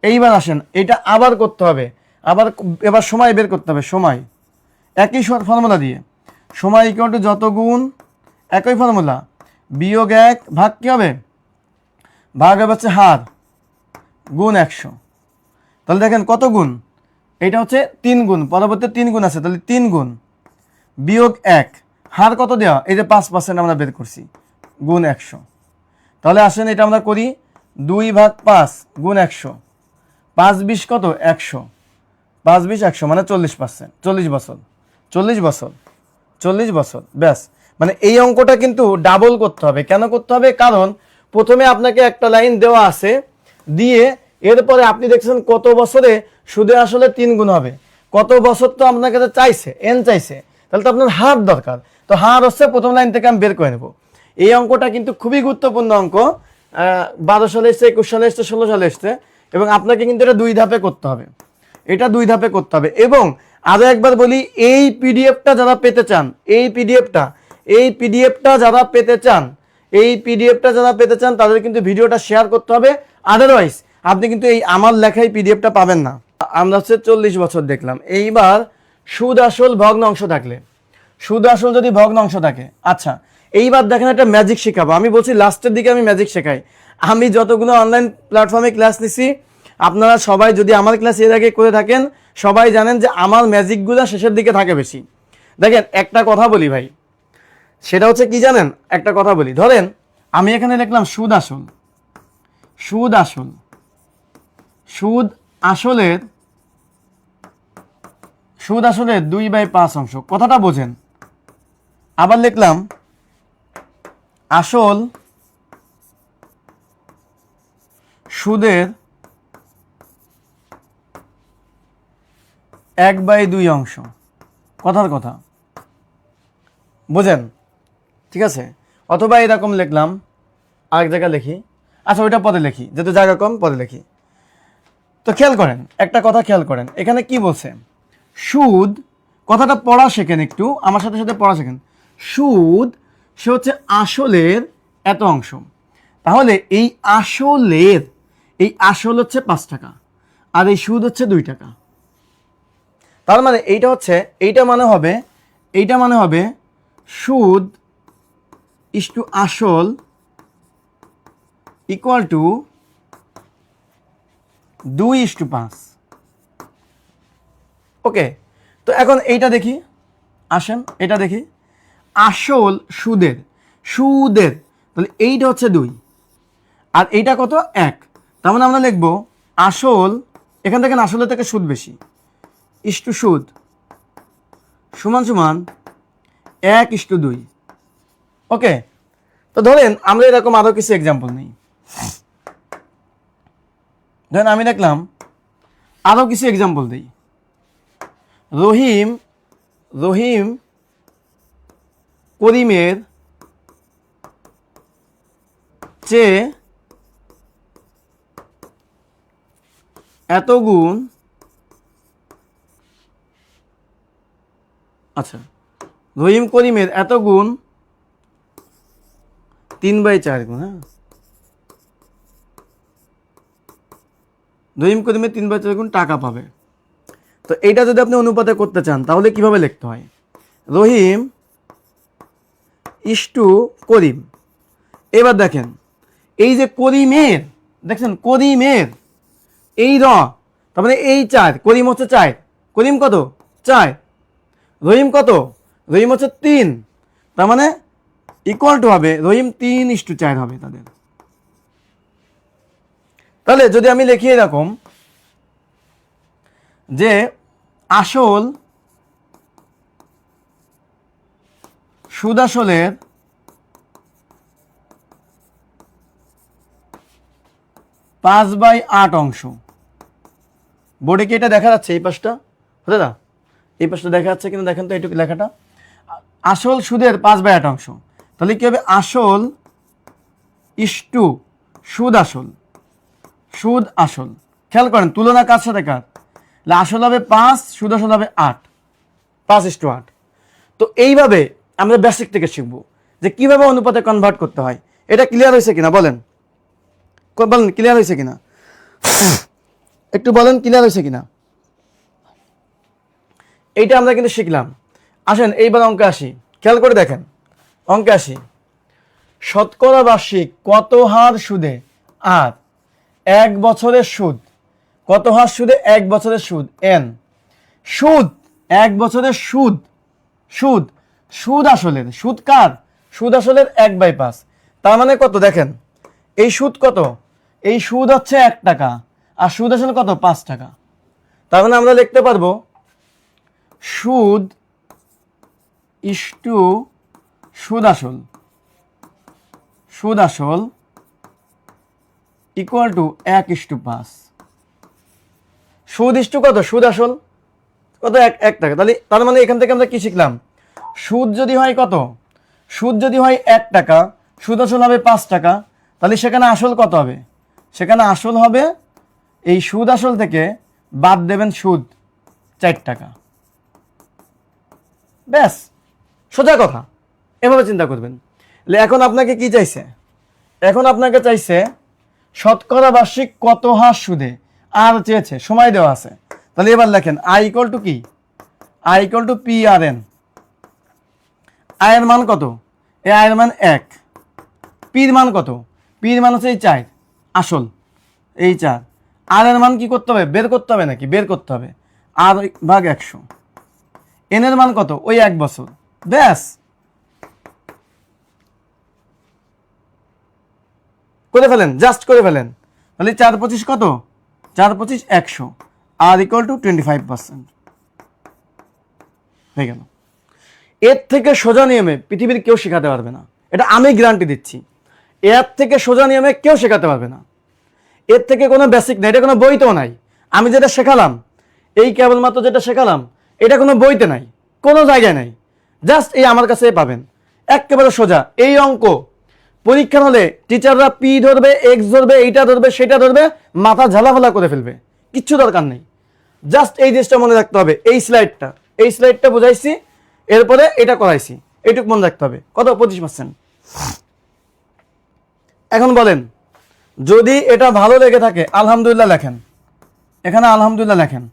এইবার আসেন এটা আবার করতে হবে, এবার সময় বের করতে হবে, সময় একই ফর্মুলা দিয়ে, সময় ইকুয়াল টু যত গুণ, একই ফর্মুলা বিয়োগ 1 ভাগ কি হবে, ভাগ হবে হচ্ছে হার গুণ 100। তাহলে দেখেন কত গুণ, এটা হচ্ছে 3 গুণ, পরবর্তী 3 গুণ আছে, তাহলে 3 গুণ বিয়োগ 1, হার কত দেওয়া, এই যে 5% আমরা বের করছি, গুণ 100। তাহলে আসেন এটা আমরা করি, 2 ভাগ 5 গুণ 100, 5 20 কত 100, 5 20 100 মানে 40%, 40 বছর, 40 বছর, 40 বছর, ব্যাস। মানে এই অঙ্কটা কিন্তু ডাবল করতে হবে। কেন করতে হবে, কারণ প্রথমে আপনাকে একটা লাইন দেওয়া আছে, দিয়ে এরপরে আপনি দেখছেন কত বছরে সুদে আসলে 3 গুণ হবে, কত বছর তো আপনার কাছে চাইছে, এন চাইছে, তাহলে তো আপনার হার দরকার, তো হার হচ্ছে প্রথম লাইন থেকে আমি বের করে নেব। এই অঙ্কটা কিন্তু খুবই গুরুত্বপূর্ণ অঙ্ক, 12 সালে এসছে, 21 সালে এসছে, 16 সালে এসছে, এবং আপনাকে কিন্তু এটা 2 ধাপে করতে হবে, এটা 2 ধাপে করতে হবে। এবং আরো একবার বলি, এই পিডিএফটা যারা পেতে চান, এই পিডিএফটা যারা পেতে চান, এই পিডিএফটা যারা পেতে চান তাদের কিন্তু ভিডিওটা শেয়ার করতে হবে, আদারওয়াইজ আপনি কিন্তু এই আমার লেখাই পিডিএফটা পাবেন না। আমরা হচ্ছে 40 বছর দেখলাম। এইবার সুদ আসল ভগ্ন অংশ থাকলে, সুদ আসল যদি ভগ্ন অংশ থাকে, আচ্ছা এইবার দেখেন একটা ম্যাজিক শেখাবো। আমি বলছি লাস্টের দিকে আমি ম্যাজিক শেখাই। আমি যতগুলো অনলাইন প্ল্যাটফর্মে ক্লাস নিছি, আপনারা সবাই যদি আমার ক্লাস এর আগে করে থাকেন, সবাই জানেন যে আমার ম্যাজিকগুলো শেষের দিকে থাকে বেশি। দেখেন একটা কথা বলি ভাই, সেটা হচ্ছে কি জানেন, একটা কথা বলি, ধরেন আমি এখানে লিখলাম সুদ আসল, সুদ আসল, সুদ আসলের, সুদ আসলের 2/5 অংশ, কথাটা বোঝেন। আবার লিখলাম আসল সুদের 1/2 অংশ, কথার কথা বোঝেন, ঠিক আছে। অথবা এরকম লিখলাম, আরেক জায়গায় লিখি, আচ্ছা ওইটা পরে লিখি, যেহেতু জায়গা কম পরে লিখি। তো খেয়াল করেন, একটা কথা খেয়াল করেন, এখানে কি বলছে, সুদ, কথাটা পড়া শেখেন একটু, আমার সাথে সাথে পড়া শেখেন। সুদ সে হচ্ছে আসলের এত অংশ, তাহলে এই আসলের, এই আসল হচ্ছে 5 টাকা, আর এই সুদ হচ্ছে 2 টাকা। তার মানে এইটা হচ্ছে, এইটা মানে হবে, এইটা মানে হবে সুদ ইস্টু আসল ইকুয়াল টু 2:5। ওকে, তো এখন এইটা দেখি, আসেন এটা দেখি, আসল সুদের, সুদের, তাহলে এইটা হচ্ছে 2 আর এইটা কত 1, তার মানে আমরা লিখবো আসল, এখান থেকে আসলের থেকে সুদ বেশি, ইস্টু সুদ সমান সমান 1:2। ওকে, তো ধরেন আমরা এরকম আরো কিছু এক্সাম্পল নিই। ধরেন আমি দেখলাম আরো কিছু এক্সাম্পল দিই। রহিম, রহিম করিমের চেয়ে এত গুণ, আচ্ছা রহিম করিমের এত গুণ 3/4 গুণ, হ্যাঁ রহিম করিমের 3/4 গুণ টাকা পাবে। তো এইটা যদি আপনি অনুপাতে করতে চান তাহলে কিভাবে লিখতে হয়, রহিম ইস্টু করিম। এবার দেখেন এই যে করিমের, দেখছেন করিমের এই তার মানে এই 4, করিম হচ্ছে 4, করিম কত 4, রহিম কত, রহিম হচ্ছে 3, তার মানে ইকুয়াল টু হবে রহিম 3:4 হবে তাদের। তাহলে যদি আমি লিখি এরকম যে আসল সুদ আসলের 5/8 অংশ, বোর্ডে কি এটা দেখা যাচ্ছে, এই পাশটা দাদা, এই পাশটা দেখা যাচ্ছে কিনা দেখেন তো এইটুকু লেখাটা, আসল সুদের 5/8 অংশ, তাহলে কি হবে আসল ইস্টু সুদ আসল, সুদ আসল, খেয়াল করেন তুলনা কার সাথে কার, আসল হবে 5, সুদ আসল হবে 8, 5:8। তো এইভাবে আমরা বেসিক থেকে শিখবো যে কিভাবে অনুপাতে কনভার্ট করতে হয়। এটা ক্লিয়ার হয়েছে কিনা বলেন, বলেন ক্লিয়ার হয়েছে কিনা, একটু বলেন ক্লিয়ার হয়েছে কিনা। এইটা আমরা কিন্তু শিখলাম। আসেন এইবার অঙ্কে আসি, খেয়াল করে দেখেন, অঙ্কে আসি। শতকরা বার্ষিক কত হার সুদে আর 1 বছরের সুদ, কত হার সুদে 1 বছরের সুদ n, সুদ 1 বছরের সুদ, সুদ সুদ আসলের, সুদ কার, সুদ আসলের 1/5, তার মানে কত দেখেন, এই সুদ কত, এই সুদ হচ্ছে 1 টাকা আর সুদ আসল কত 5 টাকা। তার মানে আমরা লিখতে পারবো সুদ ইস্টু সুদ আসল, সুদ আসল ইকুয়াল টু 1:5। সুদ ইস্টু কত, সুদ আসল কত 1 টাকা। তাহলে তার মানে এখান থেকে আমরা কি শিখলাম, সুদ যদি হয় কত, সুদ যদি হয় 1 টাকা, সুদ আসল হবে 5 টাকা, তাহলে সেখানে আসল কত হবে, সেখানে আসল হবে এই সুদ আসল থেকে বাদ দেবেন সুদ 4 টাকা। ব্যাস, সোজা কথা, এভাবে চিন্তা করবেন। এখন আপনাকে কি চাইছে, এখন আপনাকে চাইছে শতকরা বার্ষিক কত হার সুদে আর চেয়েছে, সময় দেওয়া আছে। তাহলে এবার লেখেন আই ইকুয়াল টু কি, I equal to P R N. আয়ের মান কত, এ আয়ের মান 1, পির মান কত, পির মান হচ্ছে এই 4 আসল, এই 4, আর এর মান কি করতে হবে, বের করতে হবে নাকি, বের করতে হবে, আর ভাগ 100, এন এর মান কত, ওই 1 বছর। ব্যাস, করে ফেলেন, জাস্ট করে ফেলেন। তাহলে 4×25 কত, 4×25 100, আর ইকুয়াল টু 25% হয়ে গেল। এর থেকে সোজা নিয়মে পৃথিবীর কেউ শেখাতে পারবে না, এটা আমি গ্যারান্টি দিচ্ছি। এর থেকে সোজা নিয়মে কেউ শেখাতে পারবে না, এর থেকে কোনো বেসিক নাই, এটা কোনো বইতেও নাই। আমি যেটা শেখালাম, এই কেবলমাত্র যেটা শেখালাম, এটা কোনো বইতে নাই, কোনো জায়গায় নাই, জাস্ট এই আমার কাছে পাবেন, একেবারে সোজা। এই অঙ্ক পরীক্ষা হলে টিচাররা পি ধরবে, এক্স ধরবে, এইটা ধরবে, সেটা ধরবে, মাথা ঝালাফালা করে ফেলবে, কিচ্ছু দরকার নেই। জাস্ট এই জিনিসটা মনে রাখতে হবে, এই স্লাইডটা বুঝাইছি, এরপরে এটা করাইছি, এইটুকু মনে রাখতে হবে। কত, 25%। এখন বলেন, যদি এটা ভালো লেগে থাকে আলহামদুলিল্লাহ লেখেন, এখানে আলহামদুলিল্লাহ লেখেন।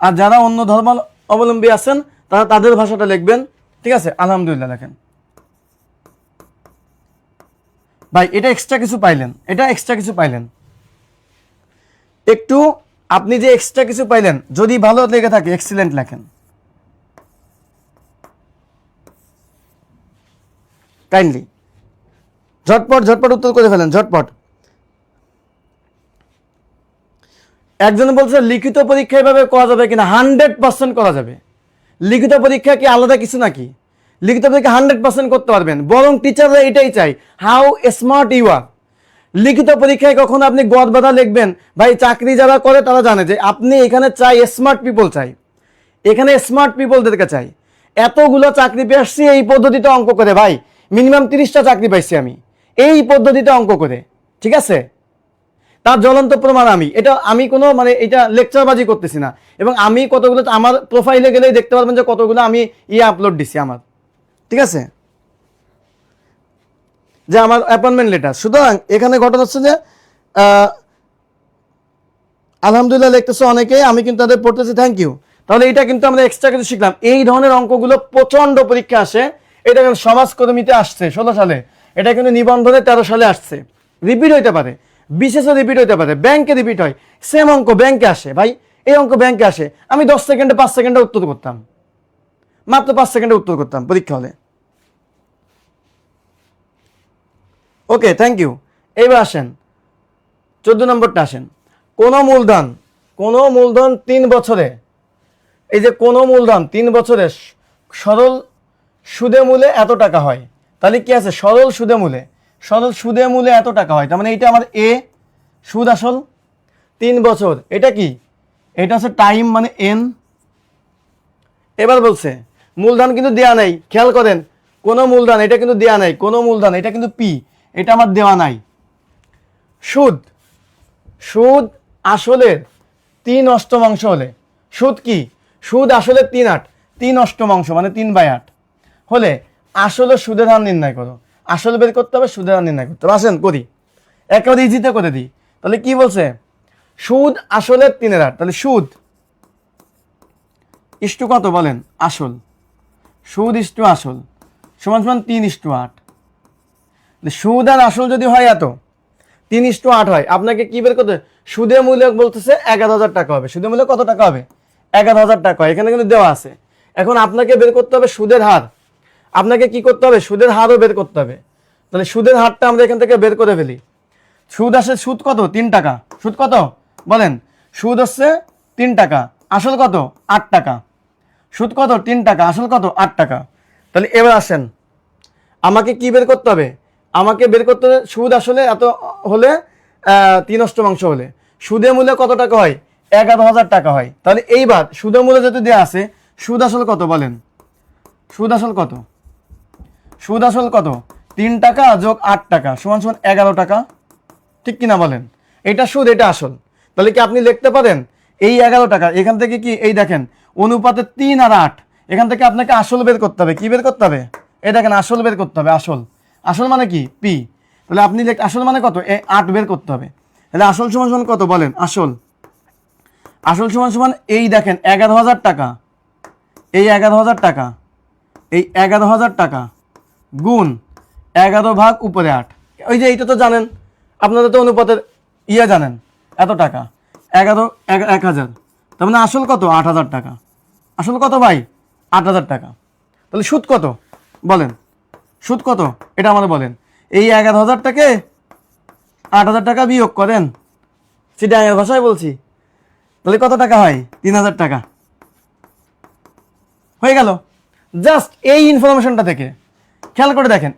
আর যারা অন্য ধর্ম অবলম্বী আছেন তারা তাদের ভাষাটা লিখবেন, ঠিক আছে, আলহামদুলিল্লাহ লেখেন। ভাই এটা এক্সট্রা কিছু পাইলেন, এটা এক্সট্রা কিছু পাইলেন, একটু আপনি যে এক্সট্রা কিছু পাইলেন, যদি ভালো লেগে থাকে এক্সিলেন্ট লেখেন কাইন্ডলি। ঝটপট ঝটপট উত্তর করে ফেলেন, ঝটপট। একজন বলছে লিখিত পরীক্ষা এভাবে করা যাবে কিনা, 100% করা যাবে। লিখিত পরীক্ষা কি আলাদা কিছু নাকি, লিখিত পরীক্ষা 100% করতে পারবেন, বরং টিচাররা এটাই চাই, হাউ স্মার্ট ইউ আর। লিখিত পরীক্ষায় কখন আপনি গদবাধা লিখবেন, ভাই চাকরি যারা করে তারা জানে যে আপনি এখানে চাই স্মার্ট পিপল, চাই এখানে স্মার্ট পিপলদেরকে চাই। এতগুলো চাকরি পেয়ে আসছি এই পদ্ধতিতে অঙ্ক করে, ভাই মিনিমাম 30টা চাকরি পাইছি আমি এই পদ্ধতিতে অঙ্ক করে, ঠিক আছে। তার জ্বলন্ত প্রমাণ আমি, এটা আমি কোনো মানে এটা লেকচারবাজি করতেছি না। এবং আমি কতগুলো, আমার প্রোফাইলে গেলেই দেখতে পারবেন যে কতগুলো আমি আপলোড দিছি আমার, ঠিক আছে, যে আমার অ্যাপয়েন্টমেন্ট লেটার। সুতরাং এখানে ঘটনা হচ্ছে যে আলহামদুলিল্লাহ লিখতেছে অনেকে, আমি কিন্তু তাদের পড়তেছি, থ্যাংক ইউ। তাহলে এটা কিন্তু আমরা এক্সট্রা কিছু শিখলাম। এই ধরনের অঙ্কগুলো প্রচন্ড পরীক্ষা আসে। এটা কিন্তু সমাজকর্মীতে আসছে 16 সালে, এটা কিন্তু নিবন্ধনে 13 সালে আসছে। রিপিট হইতে পারে, বিশেষও রিপিট হইতে পারে, ব্যাংকে রিপিট হয়, সেম অঙ্ক ব্যাংকে আসে। ভাই এই অঙ্ক ব্যাংকে আসে, আমি 10 সেকেন্ডে 5 সেকেন্ডে উত্তর করতাম, মাত্র 5 সেকেন্ডে উত্তর করতাম পরীক্ষা হলে। ওকে, থ্যাংক ইউ। এইবার আসেন 14 নম্বরটা আসেন। কোন মূলধন 3 বছরে, এই যে কোন মূলধন 3 বছরে সরল সুদে মূলে এত টাকা হয়, তাহলে কি আছে, সরল সুদে মূলে এত টাকা হয়। তার মানে এটা আমার এ, সুদ আসল 3 বছর, এটা কি, এটা হচ্ছে টাইম মানে এন। এবার বলছে মূলধন কিন্তু দেয়া নাই, খেয়াল করেন, কোন মূলধন এটা কিন্তু দেয়া নাই, কোন মূলধন এটা কিন্তু পি, এটা আমার দেওয়া নাই। সুদ আসলের 3/8 হলে, সুদ কি, সুদ আসলে 3/8, 3/8 মানে 3/8 হলে আসলে সুদের হার নির্ণয় করো। আসলে বের করতে হবে, সুদের হার নির্ণয় করতে হবে। আসেন করি, একেবারে ইজিতে করে দিই। তাহলে কি বলছে, সুদ আসলে 3/8, তাহলে সুদ ইস্টু কত বলেন, আসল, সুদ ইস্টু আসল সমান সমান 3/8। সুদ আর আসল যদি হয় এত 3:8 হয়, আপনাকে কি বের করতে, সুদের মূল্য বলতেছে 11,000 টাকা হবে। সুদের মূল্য কত টাকা হবে? 11,000 টাকা, এখানে কিন্তু দেওয়া আছে। এখন আপনাকে বের করতে হবে সুদের হার, আপনাকে কি করতে হবে, সুদের হারও বের করতে হবে। তাহলে সুদের হারটা আমরা এখান থেকে বের করে ফেলি। সুদ আসে, সুদ কত? 3 টাকা। সুদ কত বলেন? সুদ হচ্ছে 3 টাকা, আসল কত? 8 টাকা। সুদ কত? 3 টাকা, আসল কত? 8 টাকা। তাহলে এবার আসেন, আমাকে কি বের করতে হবে? আমাকে বের করতে হবে সুদ আসলে এত হলে 3/8 হলে সুদের মূল্য কত টাকা হয়? 11,000 টাকা হয়। তাহলে এইবার সুদের মূল্য যেহেতু দেওয়া আছে, সুদ আসল কত বলেন? সুদ আসল কত? সুদ আসল কত? 3 টাকা যোগ 8 টাকা সমান সমান 11 টাকা, ঠিক কিনা বলেন? এটা সুদ, এটা আসল। তাহলে কি আপনি লিখতে পারেন এই 11 টাকা এখান থেকে কি, এই দেখেন অনুপাতে 3 আর 8, এখান থেকে আপনাকে আসল বের করতে হবে। কি বের করতে হবে? এই দেখেন আসল বের করতে হবে। আসল, আসল মানে কি? পি। তাহলে আপনি আসল মানে কত? 8 বের করতে হবে। তাহলে আসল সমান সমান কত বলেন? আসল, আসল সমান সমান এই দেখেন 11,000 টাকা, এই 11,000 টাকা, এই 11,000 টাকা গুণ 11 ভাগ উপরে 8। ওই যে এইটা তো জানেন, আপনাদের তো অনুপাতের জানেন, এত টাকা 1,000। তার মানে আসল কত? 8,000 টাকা। আসল কত ভাই? 8,000 টাকা। তাহলে সুদ কত বলেন? সুদ কত এটা আমাদের বলেন। এই 11,000 থেকে 8,000 টাকা বিয়োগ করেন, সেটা আগের ভাষায় বলছি। তাহলে কত টাকা হয়? 3,000 টাকা। হয়ে গেল। জাস্ট এই ইনফরমেশনটা থেকে খেয়াল করে দেখেন,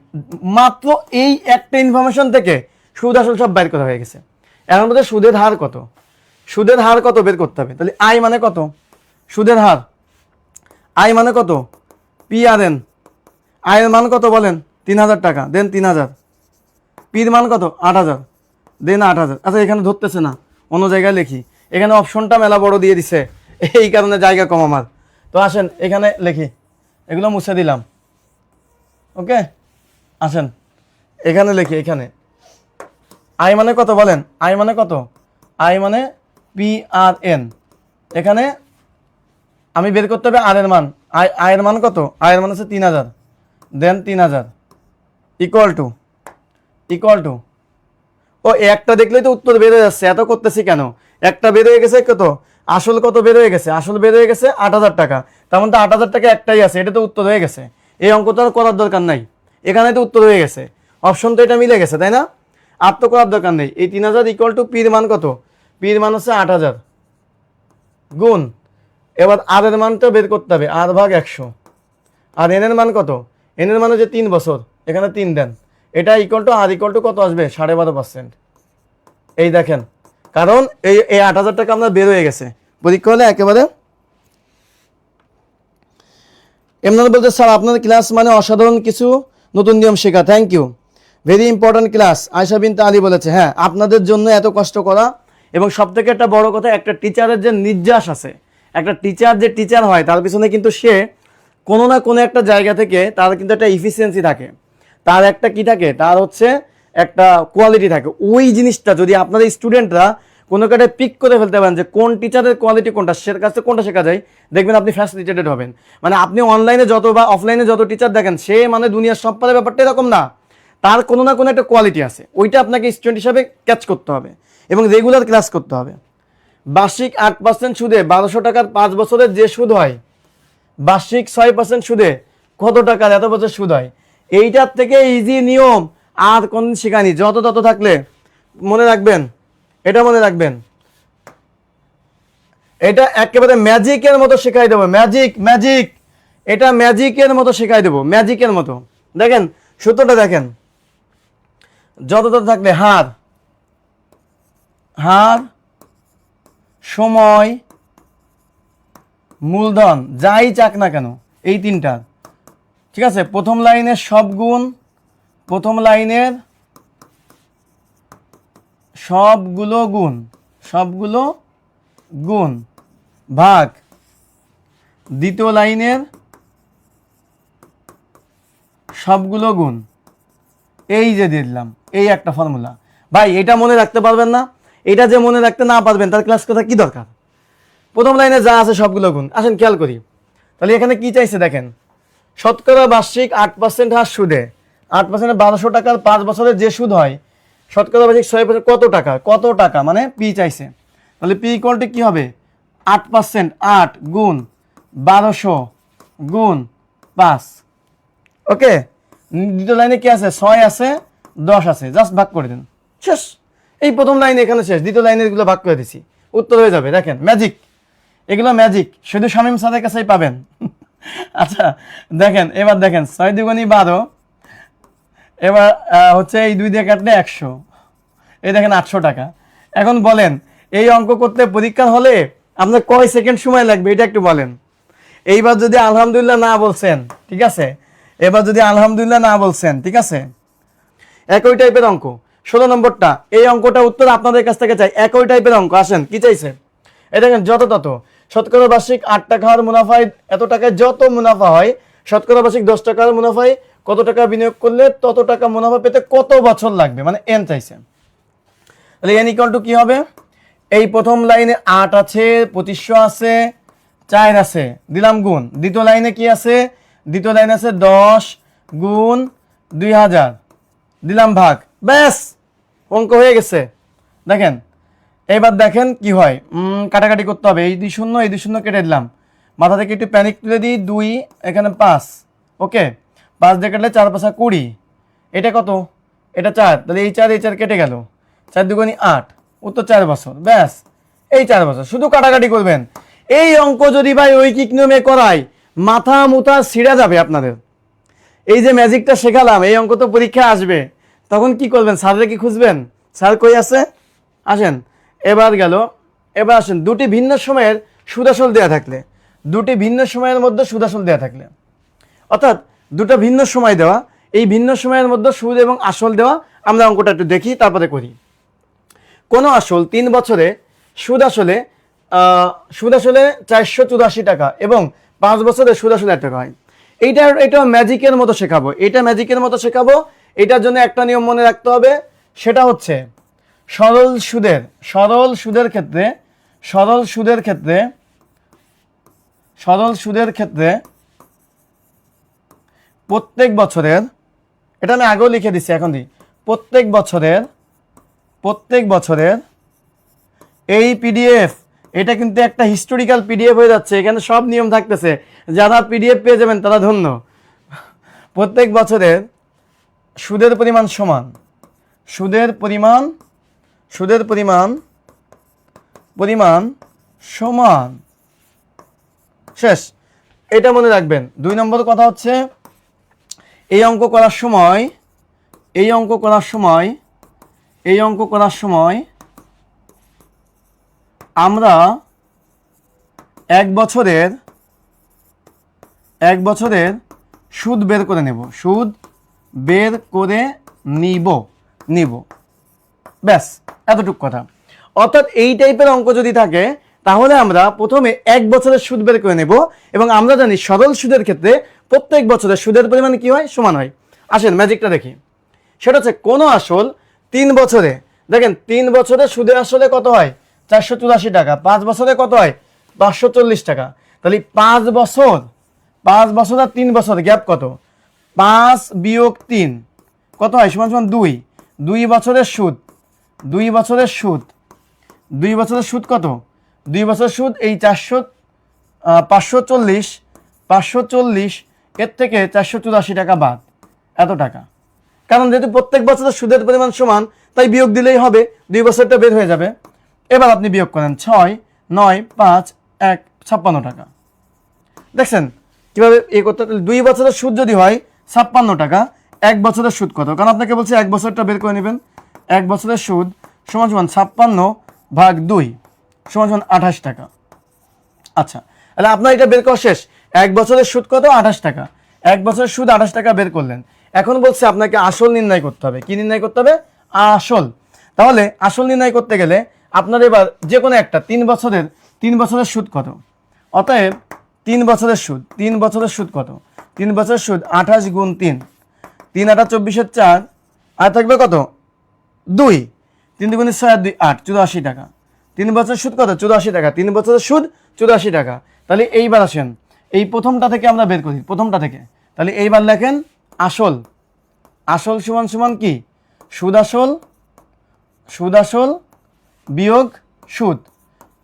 মাত্র এই একটা ইনফরমেশন থেকে সুদ আসল সব বের করা হয়ে গেছে। এখন বলতে সুদের হার কত, সুদের হার কত বের করতে হবে। তাহলে আই মানে কত? সুদের হার। আই মানে কত? P R N. আয়ের মান কত বলেন? 3,000 টাকা, দেন 3,000। পির মান কত? 8,000, দেন 8,000। আচ্ছা এখানে ধরতেছে না, অন্য জায়গায় লিখি। এখানে অপশনটা মেলা বড় দিয়ে দিছে, এই কারণে জায়গা কম আমার। তো আসেন এখানে লিখি, এগুলো মুছে দিলাম। ওকে, আসেন এখানে লিখি। এখানে আই মানে কত বলেন? আই মানে কত? আই মানে পি আর এন। এখানে আমি বের করতে হবে আর এর মান। আয়ের মান কত? আয়ের মান হচ্ছে 3,000, দেন 3,000 ইকুয়াল টু ও একটা দেখলেই তো উত্তর বের হয়ে যাচ্ছে। এত করতেছি কেন? একটা বের হয়ে গেছে কত? আসল কত বের হয়ে গেছে? আসল বের হয়ে গেছে 8,000 টাকা। তার মধ্যে 8,000 টাকা একটাই আছে, এটা তো উত্তর হয়ে গেছে। এই অঙ্কটা আর করার দরকার নাই, এখানে তো উত্তর হয়ে গেছে। অপশন তো এটা মিলে গেছে, তাই না? আর তো করার দরকার নেই। এই 3,000 ইকুয়াল টু পির মান কত? পির মান হচ্ছে 8,000 গুণ, এবার আর এর মানটা বের করতে হবে, আর ভাগ 100। আর এন এর মান কত? এন এর মান হচ্ছে 3 বছর, এখানে 3 দেন। এটা equal to R equal to কত আসবে? 12.5%। এই দেখেন, কারণ এই 8,000 টাকা আমরা বের হয়ে গেছে পরীক্ষা হলে একেবারে। এমন বলতে স্যার আপনার ক্লাস মানে অসাধারণ কিছু নতুন নিয়ম শেখা, thank you, very important class. Ayesha Binte Ali বলেছে, হ্যাঁ আপনাদের জন্য এত কষ্ট করা। এবং সব থেকে একটা বড় কথা, একটা টিচারের যে নির্যাস আছে, একটা টিচার যে টিচার হয় তার পিছনে কিন্তু সে কোনো না কোনো একটা জায়গা থেকে তার কিন্তু একটা ইফিসিয়েন্সি থাকে, তার একটা কি থাকে, তার হচ্ছে একটা কোয়ালিটি থাকে। ওই জিনিসটা যদি আপনাদের স্টুডেন্টরা কোনো কাটে পিক করে ফেলতে পারেন যে কোন টিচারের কোয়ালিটি কোনটা, সে কাছে কোনটা শেখা যায়, দেখবেন আপনি ফ্যাসিলিটেটেড হবেন। মানে আপনি অনলাইনে যত বা অফলাইনে যত টিচার দেখেন, সে মানে দুনিয়ার সব পারে ব্যাপারটা এরকম না, তার কোনো না কোনো একটা কোয়ালিটি আছে। ওইটা আপনাকে স্টুডেন্ট হিসাবে ক্যাচ করতে হবে এবং রেগুলার ক্লাস করতে হবে। বার্ষিক 8% সুদে 1,200 টাকার 5 বছরের যে সুদ হয়, বার্ষিক 6% সুদে কত টাকার এত বছর সুদ হয়। এইটার থেকে ইজি নিয়ম আর কোনদিন শেখানি। যত তত থাকলে মনে রাখবেন, এটা মনে রাখবেন, এটা একেবারে ম্যাজিকের মতো শেখাই দেবো। ম্যাজিক, এটা ম্যাজিকের মতো শেখাই দেবো, ম্যাজিকের মতো। দেখেন সূত্রটা দেখেন, যত তত থাকলে হার সময় মূলধন যাই চাক না কেন, এই তিনটা ঠিক আছে। প্রথম লাইনের সব গুণ, প্রথম লাইনের সবগুলো গুণ ভাগ দ্বিতীয় লাইনের সবগুলো গুণ। এই যে দিলাম, এই একটা ফর্মুলা। ভাই এটা মনে রাখতে পারবেন না? এটা যে মনে রাখতে না পারবেন তার ক্লাস কথা কি দরকার? প্রথম লাইনে যা আছে সবগুলো গুণ। আসেন খেয়াল করি, তাহলে এখানে কি চাইছে দেখেন, শতকরা বার্ষিক 8% হার সুদে 8% 1200 টাকার 5 বছরের যে সুদ হয় শতকরা বার্ষিক 6% কত টাকা? কত টাকা মানে পি চাইছে, তাহলে পি ইকুয়াল টু কি হবে? 8%, 8 গুণ 1200 গুণ 5। ওকে, দ্বিতীয় লাইনে কি আছে? 6 আছে, 10 আছে, জাস্ট ভাগ করে দিন, শেষ। এই প্রথম লাইনে এখানে শেষ, দ্বিতীয় লাইনে এগুলো ভাগ করে দিছি, উত্তর হয়ে যাবে। দেখেন ম্যাজিক, এগুলো ম্যাজিক, শুধু শামীম স্যারের কাছেই পাবেন। আচ্ছা দেখেন, এবার দেখেন 6 দুগুণী 12, এবার হচ্ছে এই 2 দিয়ে কাটলে 100, এই দেখেন 800 টাকা। এখন বলেন এই অঙ্ক করতে পরীক্ষার হলে আপনার কয় সেকেন্ড সময় লাগবে এটা একটু বলেন। এইবার যদি আলহামদুলিল্লাহ না বলছেন, ঠিক আছে, এবার যদি আলহামদুলিল্লাহ না বলছেন, ঠিক আছে, একই টাইপের অঙ্ক 16 নম্বরটা, এই অঙ্কটা উত্তর আপনাদের কাছ থেকে চাই, একই টাইপের অঙ্ক। আসেন কি চাইছে, এই দেখেন যত তত শতকরা বার্ষিক 8 টাকার মুনাফায় এত টাকায় যত মুনাফা হয়, শতকরা বার্ষিক 10 টাকার মুনাফায় কত টাকা বিনিয়োগ করলে তত টাকা মুনাফা পেতে কত বছর লাগবে, মানে এন চাইছে। তাহলে এন ইকুয়াল টু কি হবে? এই প্রথম লাইনে 8 আছে, 2500 আছে, 4 আছে, দিলাম গুণ। দ্বিতীয় লাইনে কি আছে? দ্বিতীয় লাইনে আছে 10 গুণ 2000, দিলাম ভাগ, ব্যাস অঙ্ক হয়ে গেছে। দেখেন এবার দেখেন কি হয়, কাটাকাটি করতে হবে, এই 2 শূন্য এই 2 শূন্য কেটে দিলাম, মাথা থেকে একটু প্যানিক তুলে দিই, 2 এখানে 5, ওকে, 5 দিয়ে কাটলে 4 5 20, এটা কত? এটা 4, তাহলে এই 4 এই 4 কেটে গেল, 4 দুগুণী 8, উত্তর 4 বছর, ব্যাস এই 4 বছর, শুধু কাটাকাটি করবেন। এই অঙ্ক যদি ভাই ঐকিক নিয়মে করাই মাথা মুথা ছিঁড়া যাবে আপনাদের। এই যে ম্যাজিকটা শেখালাম, এই অঙ্ক তো পরীক্ষা আসবে, তখন কি করবেন? স্যাররে কি খুঁজবেন, স্যার কই আছে? আসেন এবার গেল, এবার আসেন দুটি ভিন্ন সময়ের সুদাসল দেয়া থাকলে, দুটি ভিন্ন সময়ের মধ্যে সুদাসল দেয়া থাকলে, অর্থাৎ দুটো ভিন্ন সময় দেওয়া, এই ভিন্ন সময়ের মধ্যে সুদ এবং আসল দেওয়া, আমরা অঙ্কটা একটু দেখি তারপরে করি। কোনো আসল 3 বছরে সুদ আসলে 484 টাকা এবং 5 বছরে সুদ আসলে 1 টাকা হয়। এটা ম্যাজিকের মতো শেখাবো, এটা ম্যাজিকের মতো শেখাবো। এটার জন্য একটা নিয়ম মনে রাখতে হবে, সেটা হচ্ছে সরল সুদের ক্ষেত্রে প্রত্যেক বছরের, এটা আমি আগেও লিখে দিচ্ছি, এখন দিই, প্রত্যেক বছরের এই পিডিএফ, এটা কিন্তু একটা হিস্টোরিক্যাল পিডিএফ হয়ে যাচ্ছে, এখানে সব নিয়ম থাকতেছে, যারা পিডিএফ পেয়ে যাবেন তারা ধন্য। প্রত্যেক বছরের সুদের পরিমাণ সমান, সুদের পরিমাণ সমান, শেষ। এটা মনে রাখবেন। 2 নম্বর কথা হচ্ছে এই অঙ্ক করার সময় আমরা এক বছরের সুদ বের করে নেব, নিব, ব্যাস এতটুকু কথা। অর্থাৎ এই টাইপের অঙ্ক যদি থাকে তাহলে আমরা প্রথমে 1 বছরের সুদ বের করে নেব, এবং আমরা জানি সরল সুদের ক্ষেত্রে প্রত্যেক বছরের সুদের পরিমাণ কি হয়? সমান হয়। আসেন ম্যাজিকটা দেখি, সেটা হচ্ছে কোনো আসল 3 বছরে, দেখেন 3 বছরে সুদের আসলে কত হয়? 484 টাকা, 5 বছরে কত হয়? 540 টাকা। তাহলে 5 বছর আর 3 বছর গ্যাপ কত? 5 বিয়োগ 3 কত হয়? সমান 2 বছরের সুদ, 2 বছরের সুদ কত? 2 বছরের সুদ এই 540 এর থেকে 484 টাকা বাদ, এত টাকা। কারণ যেহেতু প্রত্যেক বছরের সুদের পরিমাণ সমান, তাই বিয়োগ দিলেই হবে, 2 বছরটা বের হয়ে যাবে। এবার আপনি বিয়োগ করেন, 6 9 5 1 56 টাকা। দেখছেন কিভাবে করতে? 2 বছরের সুদ যদি হয় 56 টাকা, 1 বছরের সুদ কত? কারণ আপনাকে বলছে 1 বছরটা বের করে নেবেন। 1 বছরের সুদ সমান 56 ভাগ 2 সমান 28 টাকা। আচ্ছা, তাহলে আপনার এটা বের করা শেষ। 1 বছরের সুদ কত? 28 টাকা। 1 বছরের সুদ 28 টাকা বের করলেন। এখন বলছে আপনাকে আসল নির্ণয় করতে হবে। কি নির্ণয় করতে হবে? আসল। তাহলে আসল নির্ণয় করতে গেলে আপনার এবার যে কোনো একটা 3 বছরের সুদ কত? অতএব 3 বছরের সুদ কত? 3 বছরের সুদ 28 গুণ 3, 3 8 24 4, আর থাকবে কত? 2, 3 দুগুণে 6 2 8, 84 টাকা। 3 বছরের সুদ কত? 84 টাকা। 3 বছরের সুদ 84 টাকা। তাহলে এইবার আসেন এই প্রথমটা থেকে আমরা বের করি, প্রথমটা থেকে। তাহলে এইবার লেখেন আসল সমান সমান কি সুদ আসল বিয়োগ সুদ,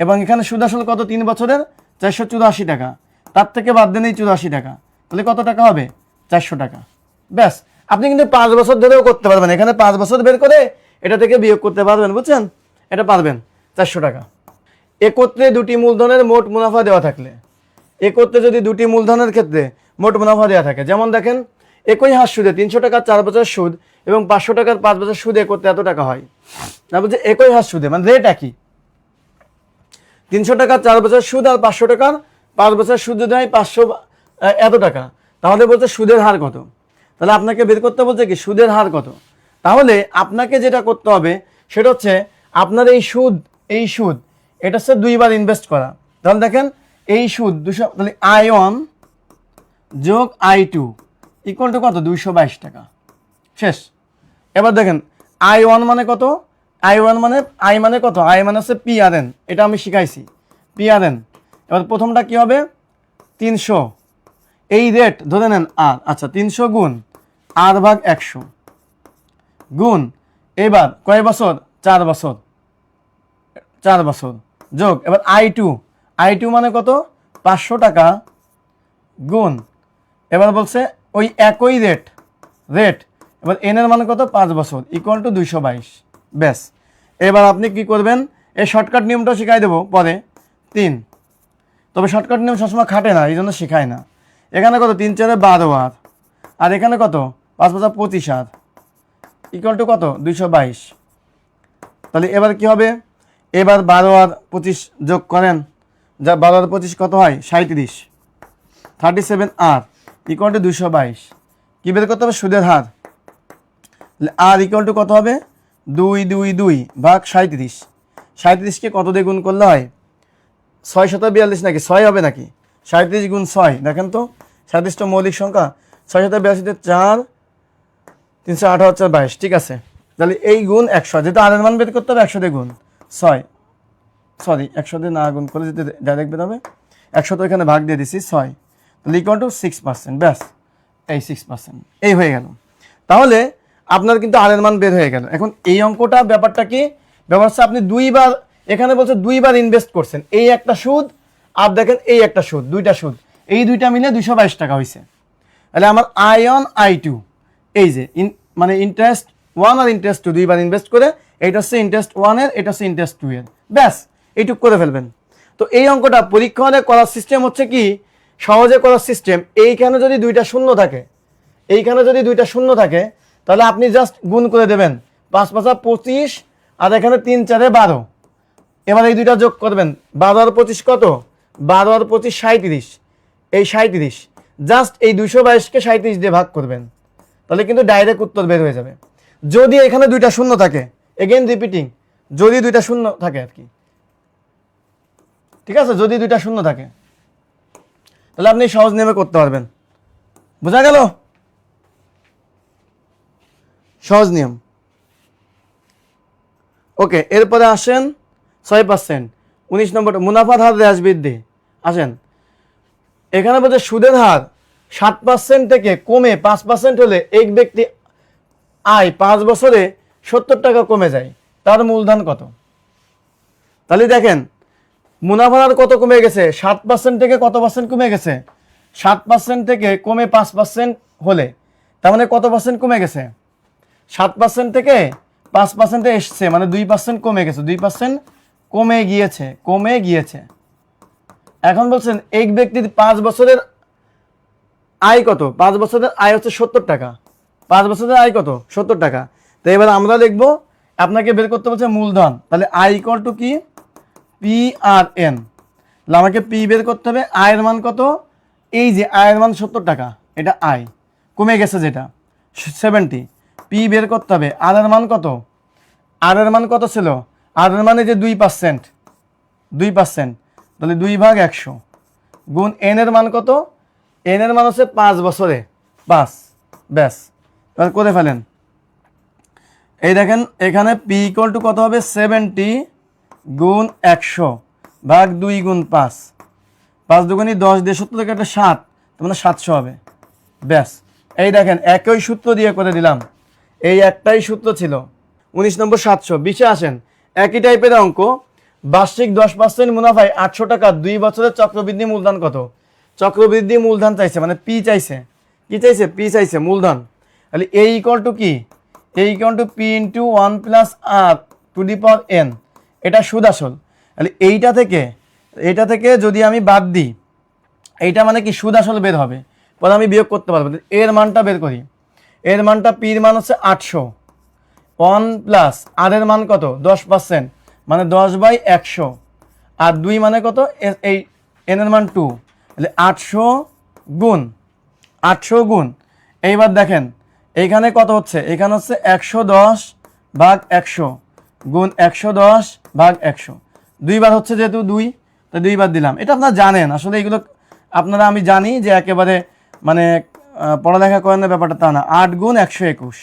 এবং এখানে সুদ আসল কত 3 বছরের 484 টাকা, তার থেকে বাদ দেন এই 84 টাকা, তাহলে কত টাকা হবে 400 টাকা। ব্যাস, আপনি কিন্তু 5 বছর ধরেও করতে পারবেন, এখানে 5 বছর বের করে এটা থেকে বিয়োগ করতে পারবেন, বুঝছেন, এটা পারবেন 400 টাকা। একত্রে দুটি মূলধনের মোট মুনাফা দেওয়া থাকলে, একত্রে যদি দুটি মূলধনের ক্ষেত্রে মোট মুনাফা দেওয়া থাকে, যেমন দেখেন একই হার সুদে 300 টাকার 4 বছরের সুদ এবং 500 টাকার 5 বছরের সুদ একত্রে এত টাকা হয়, না বলছে একই হার সুদে মানে রেট একই, 300 টাকার 4 বছরের সুদ আর 500 টাকার 5 বছরের সুদ যদি হয় 500 এত টাকা, তাহলে বলছে সুদের হার কত, তাহলে আপনাকে বের করতে বলছে কি সুদের হার কত। তাহলে আপনাকে যেটা করতে হবে সেটা হচ্ছে আপনার এই সুদ এটা হচ্ছে 2 বার ইনভেস্ট করা, তাহলে দেখেন এই সুদ 200, তাহলে I1 যোগ I2 ইকুয়াল টু কত 222 টাকা, শেষ। এবার দেখেন I1 মানে কত, I1 মানে I মানে কত, I মানে হচ্ছে PRN, এটা আমি শিখাইছি PRN। এবার প্রথমটা কি হবে 300, এই রেট ধরে নেন আর, আচ্ছা 300 গুণ R ভাগ 100 গুণ, এবার কয় বছর 4 বছর যোগ, এবার I2 মানে কত 500 টাকা গুণ, এবার বলছে ওই একই রেট, এবার N এর মানে কত 5 বছর ইকুয়াল টু 222। ব্যাস, এবার আপনি কি করবেন, এই শর্টকাট নিয়মটা শিখাই দেবো পরে 3, তবে শর্টকাট নিয়ম সবসময় খাটে না, এই জন্য শেখায় না। এখানে কত 3 4 12 আর এখানে কত 5 5 25 ইকুয়াল টু কত 222। তাহলে এবার কি হবে, এবার 12 আর 25 যোগ করেন, যা 12 আর 25 কত হয় 37, 37 ইকুয়াল টু 222। কি বের করতে হবে সুদের হার, আর ইকুয়াল টু কত হবে 222 ভাগ 37, 37কে কত দিয়ে গুণ করলে হয় 642 নাকি 6 হবে নাকি, 37 গুণ 6 দেখেন তো, 37টা মৌলিক সংখ্যা, 642 4 318 22, ঠিক আছে। তাহলে এই গুণ 100, যেহেতু আর এর মান বের করতে হবে 100 দিয়ে গুণ 6, সরি 100 দিয়ে না গুণ করে যেতে ডাইরেক্ট বের হবে, 100 তো এখানে ভাগ দিয়ে দিছি 6, তাহলে ইকুয়াল টু 6%। ব্যাস, এই 6% এই হয়ে গেল। তাহলে আপনার কিন্তু আর এর মান বের হয়ে গেল। এখন এই অঙ্কটা ব্যাপারটা কি, ব্যাপার হচ্ছে আপনি 2 বার, এখানে বলছে 2 বার ইনভেস্ট করছেন, এই একটা সুদ আর দেখেন এই একটা সুদ, দুইটা সুদ, এই দুইটা মিলে 222 টাকা হয়েছে। তাহলে আমার I1 I2 এই যে মানে ইন্টারেস্ট 1 আর ইন্টারেস্ট 2 2 বার ইনভেস্ট করে, এইটা হচ্ছে ইন্টারেস্ট 1 এর, এটা হচ্ছে ইন্টারেস্ট 2 এর, ব্যাস এইটুক করে ফেলবেন। তো এই অঙ্কটা পরীক্ষা হলে করার সিস্টেম হচ্ছে কি, সহজে করার সিস্টেম, এইখানে যদি দুইটা শূন্য থাকে, তাহলে আপনি জাস্ট গুণ করে দেবেন 5 5 25 আর এখানে 3 4 12, এবার এই দুইটা যোগ করবেন, 12 আর 25 কত 12 আর 25 37, এই 37 জাস্ট এই 222কে 37 দিয়ে ভাগ করবেন, তাহলে কিন্তু ডাইরেক্ট উত্তর বের হয়ে যাবে। যদি এখানে দুইটা শূন্য থাকে, এগেইন রিপিটিং, যদি দুইটা শূন্য থাকে আর কি, ঠিক আছে, যদি দুইটা শূন্য থাকে তাহলে আপনি সহজ নিয়মে করতে পারবেন, বোঝা গেল, সহজ নিয়ম। ওকে, এরপরে আসেন 6%, 19 নম্বর মুনাফার হার হ্রাস বৃদ্ধি। আসেন, এখানে বলছে সুদের হার 7% থেকে কমে 5% হলে এক ব্যক্তি আয় 5 বছরে 70 টাকা কমে যায়, তার মূলধন কত। তাহলে দেখেন মুনাফার হার কত কমে গেছে, 7% থেকে কত পার্সেন্ট কমে গেছে, 7% থেকে কমে 5% হলে, তার মানে কত পার্সেন্ট কমে গেছে, 7% থেকে 5% এসছে, মানে 2% কমে গেছে, 2% কমে গিয়েছে। এখন বলছেন এক ব্যক্তির 5 বছরের আয় কত, 5 বছরের আয় হচ্ছে 70 টাকা, 5 বছরের আয় কত 70 টাকা। তো এবার আমরা লিখব, আপনাকে বের করতে বলছে মূলধন, তাহলে আই ইকুয়াল টু কি PRN, আমাকে পি বের করতে হবে, আয়ের মান কত, এই যে আয়ের মান 70 টাকা, এটা আয় কমে গেছে যেটা 70, পি বের করতে হবে, আর এর মান কত, আর এর মান কত ছিল, আর এর মানে যে 2%, তাহলে 2 ভাগ 100 গুণ এন এর মান কত, এন এর মান হচ্ছে 5 বছরে 5, ব্যাস এবার করে ফেলেন। এই দেখেন এখানে পি ইকুয়াল টু কত হবে 70 গুণ 100 ভাগ 2 গুণ 5, 5 দুগুণী 10 দিয়ে 70 থেকে একটা 7, তার মানে 700 হবে। ব্যাস এই দেখেন একই সূত্র দিয়ে করে দিলাম, এই একটাই সূত্র ছিল। 19 নম্বর 700। 20-এ আসেন, একই টাইপের অঙ্ক। বার্ষিক 10% মুনাফায় 800 টাকা 2 বছরের চক্রবৃদ্ধি মূলধন কত? চক্রবৃদ্ধি মূলধন চাইছে, মানে পি চাইছে। কি চাইছে? পি চাইছে, মূলধন। তাহলে এ ইকুয়াল টু কি? A equal to P into 1 plus R to the power N. এটা সুদ আসল। তাহলে এইটা থেকে যদি আমি বাদ দিই, এইটা মানে কি সুদ আসল বের হবে, পরে আমি বিয়োগ করতে পারবো। এর মানটা বের করি। এর মানটা, পির মান হচ্ছে 800, 1 প্লাস আর এর মান কত? 10%, মানে 10/100, আর 2 মানে কত? এই এন এর মান 2। তাহলে 800 গুণ এইবার দেখেন এইখানে কত হচ্ছে? এখানে হচ্ছে 110/100 গুণ 110/100। 2 বার হচ্ছে, যেহেতু 2, তাই 2 বার দিলাম। এটা আপনারা জানেন আসলে, এগুলো আপনারা, আমি জানি যে একেবারে মানে পড়ালেখা করেন না ব্যাপারটা, তা না। 8 গুণ 121,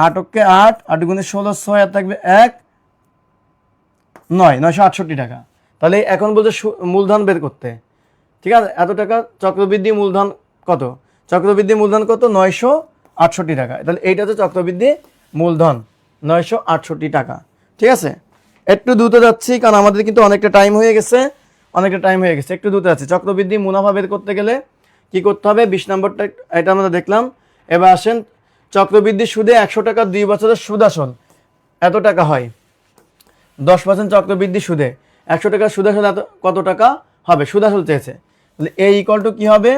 8 ওকে 8, 8 গুণে 16, 6 আর থাকবে 1, 968 টাকা। তাহলে এখন বলছে মূলধন বের করতে, ঠিক আছে? এত টাকা চক্রবৃদ্ধি মূলধন কত? চক্রবৃদ্ধি মূলধন কত? 968 টাকা। তাহলে এইটা হচ্ছে চক্রবৃদ্ধি মূলধন, 968 টাকা। ঠিক আছে, একটু দ্রুত যাচ্ছি কারণ আমাদের কিন্তু অনেকটা টাইম হয়ে গেছে, একটু দ্রুত যাচ্ছি। চক্রবৃদ্ধি মুনাফা বের করতে গেলে কি করতে হবে? 20 নম্বরটা এটা আমরা দেখলাম। এবার আসেন, চক্রবৃদ্ধি সুদে 100 টাকা 2 বছরের সুদ আসল এত টাকা হয়। 10% চক্রবৃদ্ধি সুদে 100 টাকা সুদ আসল কত টাকা হবে? সুদ আসল চেয়েছে। তাহলে এ ইকুয়াল টু কি হবে?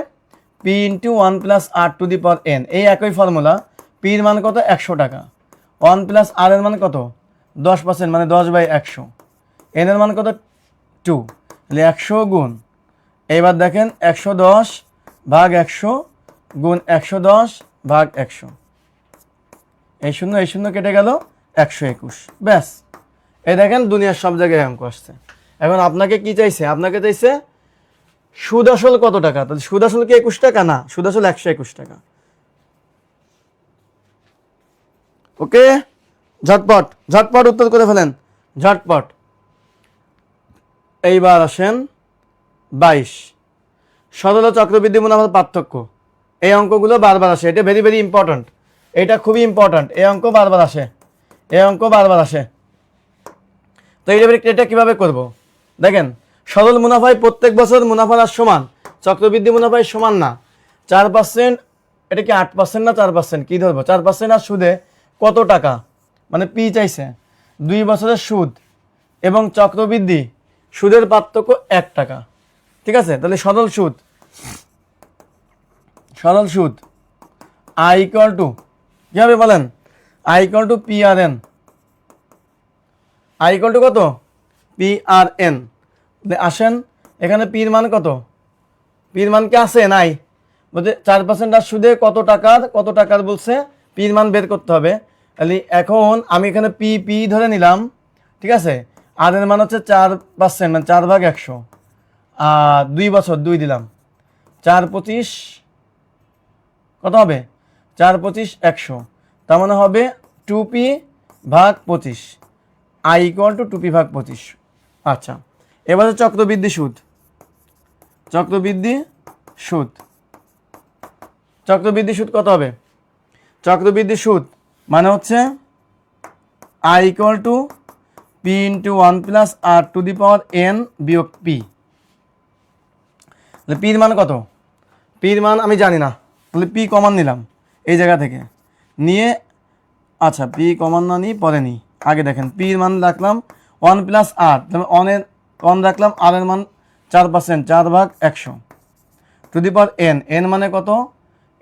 P into 1 plus R to the power N. এই একই ফর্মুলা। পির মান কত? 100 টাকা। 1 প্লাস আর এর মান কত? 10%, মানে 10/100। এন এর মান কত? 2। তাহলে 100 গুণ, এইবার দেখেন 110/100 গুণ 110/100। এই শূন্য কেটে গেল, 121। ব্যাস, এই দেখেন দুনিয়ার সব জায়গায় অঙ্ক আসছে। এখন আপনাকে কি চাইছে? আপনাকে চাইছে সুদ আসল কত টাকা। তাহলে সুদ আসল কি 21 টাকা? না, সুদ আসল 121 টাকা। ওকে, ঝটপট উত্তর করে ফেলেন, ঝটপট। এইবার আসেন 22, সরল ও চক্রবৃদ্ধি মুনাফার পার্থক্য। এই অঙ্কগুলো বারবার আসে, এটা ভেরি ভেরি ইম্পর্ট্যান্ট, এটা খুবই ইম্পর্ট্যান্ট। এই অঙ্ক বারবার আসে, তো এটা কিভাবে করব? দেখেন, সরল মুনাফায় প্রত্যেক বছর মুনাফার হার সমান, চক্রবৃদ্ধি মুনাফায় সমান না। 4%, এটা কি 8% না 4%? কি ধরবো? 4% আর সুদে কত টাকা, মানে পি চাইছে। 2 বছরের সুদ এবং চক্রবৃদ্ধি সুদের পার্থক্য 1 টাকা। ঠিক আছে, তাহলে সরল সুদ আই ইকুয়াল টু কি হবে বলেন? I equal to P R N. I equal to কত? P R N. আসেন, এখানে পির মান কত? পির মান কি আছে? নাই। বলতে 4% আর সুদে কত টাকার বলছে, পির মান বের করতে হবে। তাহলে এখন আমি এখানে পি ধরে নিলাম, ঠিক আছে। আর এর মান হচ্ছে 4%, মানে 4/100, আর 2 বছর 2 দিলাম। 4×25 কত হবে? 4×25 100, তার মানে হবে 2p/25। I equal two 2p/25। আচ্ছা, এবারে চক্রবৃদ্ধি সুদ কত হবে? চক্রবৃদ্ধি সুদ মানে হচ্ছে I equal to P into 1 plus R to the power N বিয়োগ পি। তাহলে পির মান কত? পির মান আমি জানি না, তাহলে পি কমান নিলাম এই জায়গা থেকে নিয়ে। আচ্ছা, পি কমান না নিই, পরে নিই। আগে দেখেন, পির মান রাখলাম 1 প্লাস আর, তাহলে 1 রাখলাম, আর এর মান 4%, 4/100 টু দি পাওয়ার এন মানে কত?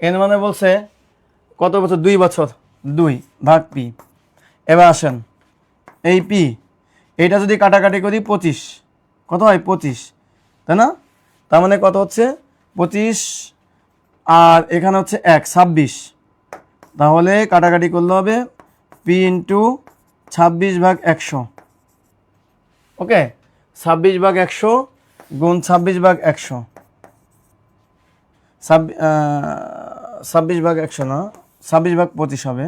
এন মানে বলছে কত বছর? 2 বছর, 2/পি। এবার আসেন, এই পি এইটা যদি কাটাকাটি করি 25, কত হয়? 25, তাই না? তার মানে কত হচ্ছে? 25, আর এখানে হচ্ছে 1, 26। তাহলে কাটাকাটি করলে হবে পি ইন্টু 26/100। ওকে, 26/100 গুণ 26/100, 26/100 না, 26/25 হবে।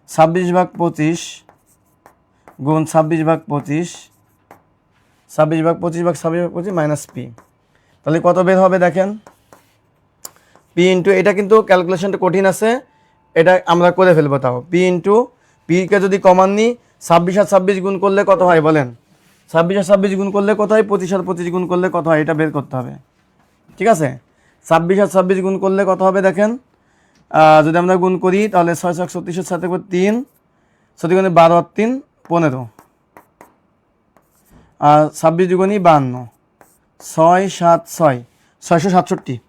26/25 গুণ 26/25, 26/25 মাইনাস পি। তাহলে কত বের হবে দেখেন? পি ইন্টু, এটা কিন্তু ক্যালকুলেশনটা কঠিন আছে, এটা আমরা করে ফেলবো তাও পি ইন্টু পিকে যদি কমান নিই 26 আর 26 গুণ করলে কত হয় বলেন 26 আর 26 গুণ করলে কত হয় 25 আর 25 গুণ করলে কত হয় এটা বের করতে হবে ঠিক আছে 26 আর 26 গুণ করলে কত হবে দেখেন যদি আমরা গুণ করি তাহলে 636 এর সাথে 3 সত্যি 12 আর 3 15 আর 26 দুগুণী 52 6 7 6 667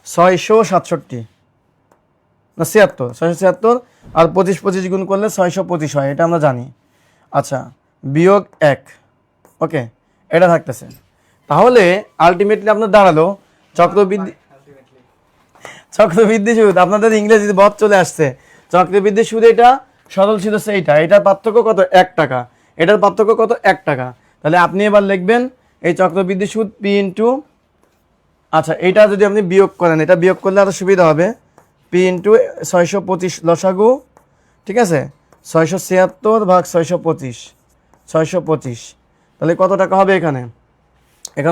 667 না 76 676 আর 25 25 গুণ করলে 625 হয় এটা আমরা জানি আচ্ছা বিয়োগ 1 ওকে এটা থাকতেছে তাহলে আলটিমেটলি আপনার দাঁড়ালো চক্রবৃদ্ধি সুদ আপনাদের ইংরেজিতে বদ চলে আসছে চক্রবৃদ্ধি সুদ এটা সরল ছিল সেইটা এটার পার্থক্য কত 1 টাকা এটার পার্থক্য কত 1 টাকা তাহলে আপনি এবার লিখবেন এই চক্রবৃদ্ধি সুদ পি ইন্টু আচ্ছা এটা যদি আপনি বিয়োগ করেন এটা বিয়োগ করলে আরো সুবিধা হবে পি ইন্টু 625 লসাগু ঠিক আছে 676 ভাগ 625 625 তাহলে কত টাকা হবে এখানে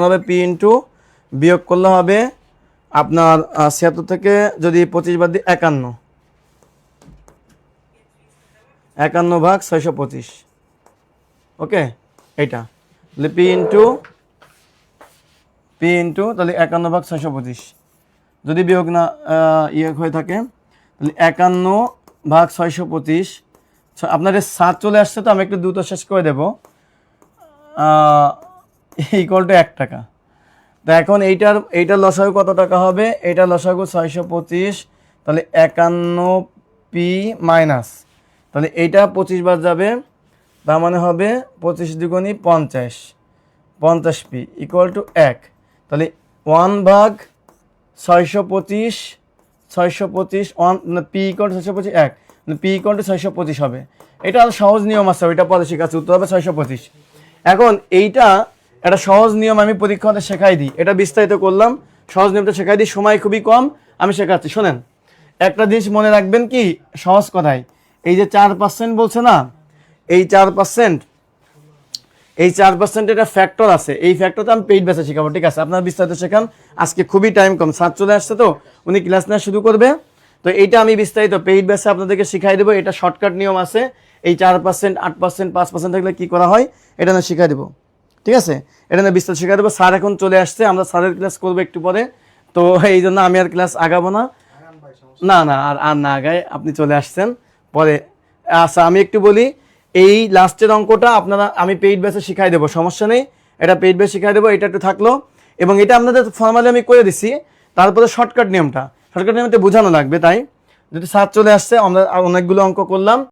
হবে পি ইন্টু বিয়োগ করলে হবে আপনার 76 থেকে যদি 25 বাদ দিই 51 ভাগ 625 ওকে এইটা তাহলে পি ইন্টু তাহলে 51 ভাগ 625 যদি বিয়োগ না হয়ে থাকে তাহলে 51 ভাগ 625 আপনার 7 চলে আসছে তো আমি একটু দ্রুত শেষ করে দেবো ইকুয়াল টু 1 টাকা তো এখন এইটার লসাগু কত টাকা হবে এইটার লসাগু 625 তাহলে 51 পি মাইনাস তাহলে এইটা 25 বার যাবে তার মানে হবে 25 দুগুণী 50 পি ইকুয়াল টু 1 তাহলে 1 ভাগ 625 1 P equal to 625 1 P equal to 625 হবে এটা আর সহজ নিয়ম আছে ওইটা পরে শেখাচ্ছি উত্তর হবে 625 এখন এইটা একটা সহজ নিয়ম আমি পরীক্ষা হলে শেখাই দিই এটা বিস্তারিত করলাম সহজ নিয়মটা শেখাই দিই সময় খুবই কম আমি শেখাচ্ছি শোনেন একটা জিনিস মনে রাখবেন কি সহজ কথায় এই যে 4% বলছে না এই 4% একটা ফ্যাক্টর আছে এই ফ্যাক্টরটা আমি পেইড বেসে শেখাবো ঠিক আছে আপনারা বিস্তারিত শেখান আজকে খুবই টাইম কম স্যার চলে আসছে তো উনি ক্লাস নেওয়া শুরু করবে তো এইটা আমি বিস্তারিত পেইড বেসে আপনাদেরকে শিখাই দেবো এটা শর্টকাট নিয়ম আছে এই 4% 8% 5% থাকলে কি করা হয় এটা না শিখাই দেবো ঠিক আছে এটা না বিস্তারিত শিখাই দেবো স্যার এখন চলে আসছে আমরা স্যারের ক্লাস করবো একটু পরে তো এই জন্য আমি আর ক্লাস আগাবো না আর না আগায় আপনি চলে আসছেন পরে আচ্ছা আমি একটু বলি এই লাস্টের অঙ্কটা আপনারা আমি পেইড বেসে শিখাই দেবো সমস্যা নেই এটা পেইড বেসে শিখাই দেবো এটা একটু থাকলো এবং এটা আপনাদের ফর্মালি আমি করে দিচ্ছি তারপরে শর্টকাট নিয়মটা বোঝানো লাগবে তাই যদি স্যার চলে আসছে আমরা অনেকগুলো অঙ্ক করলাম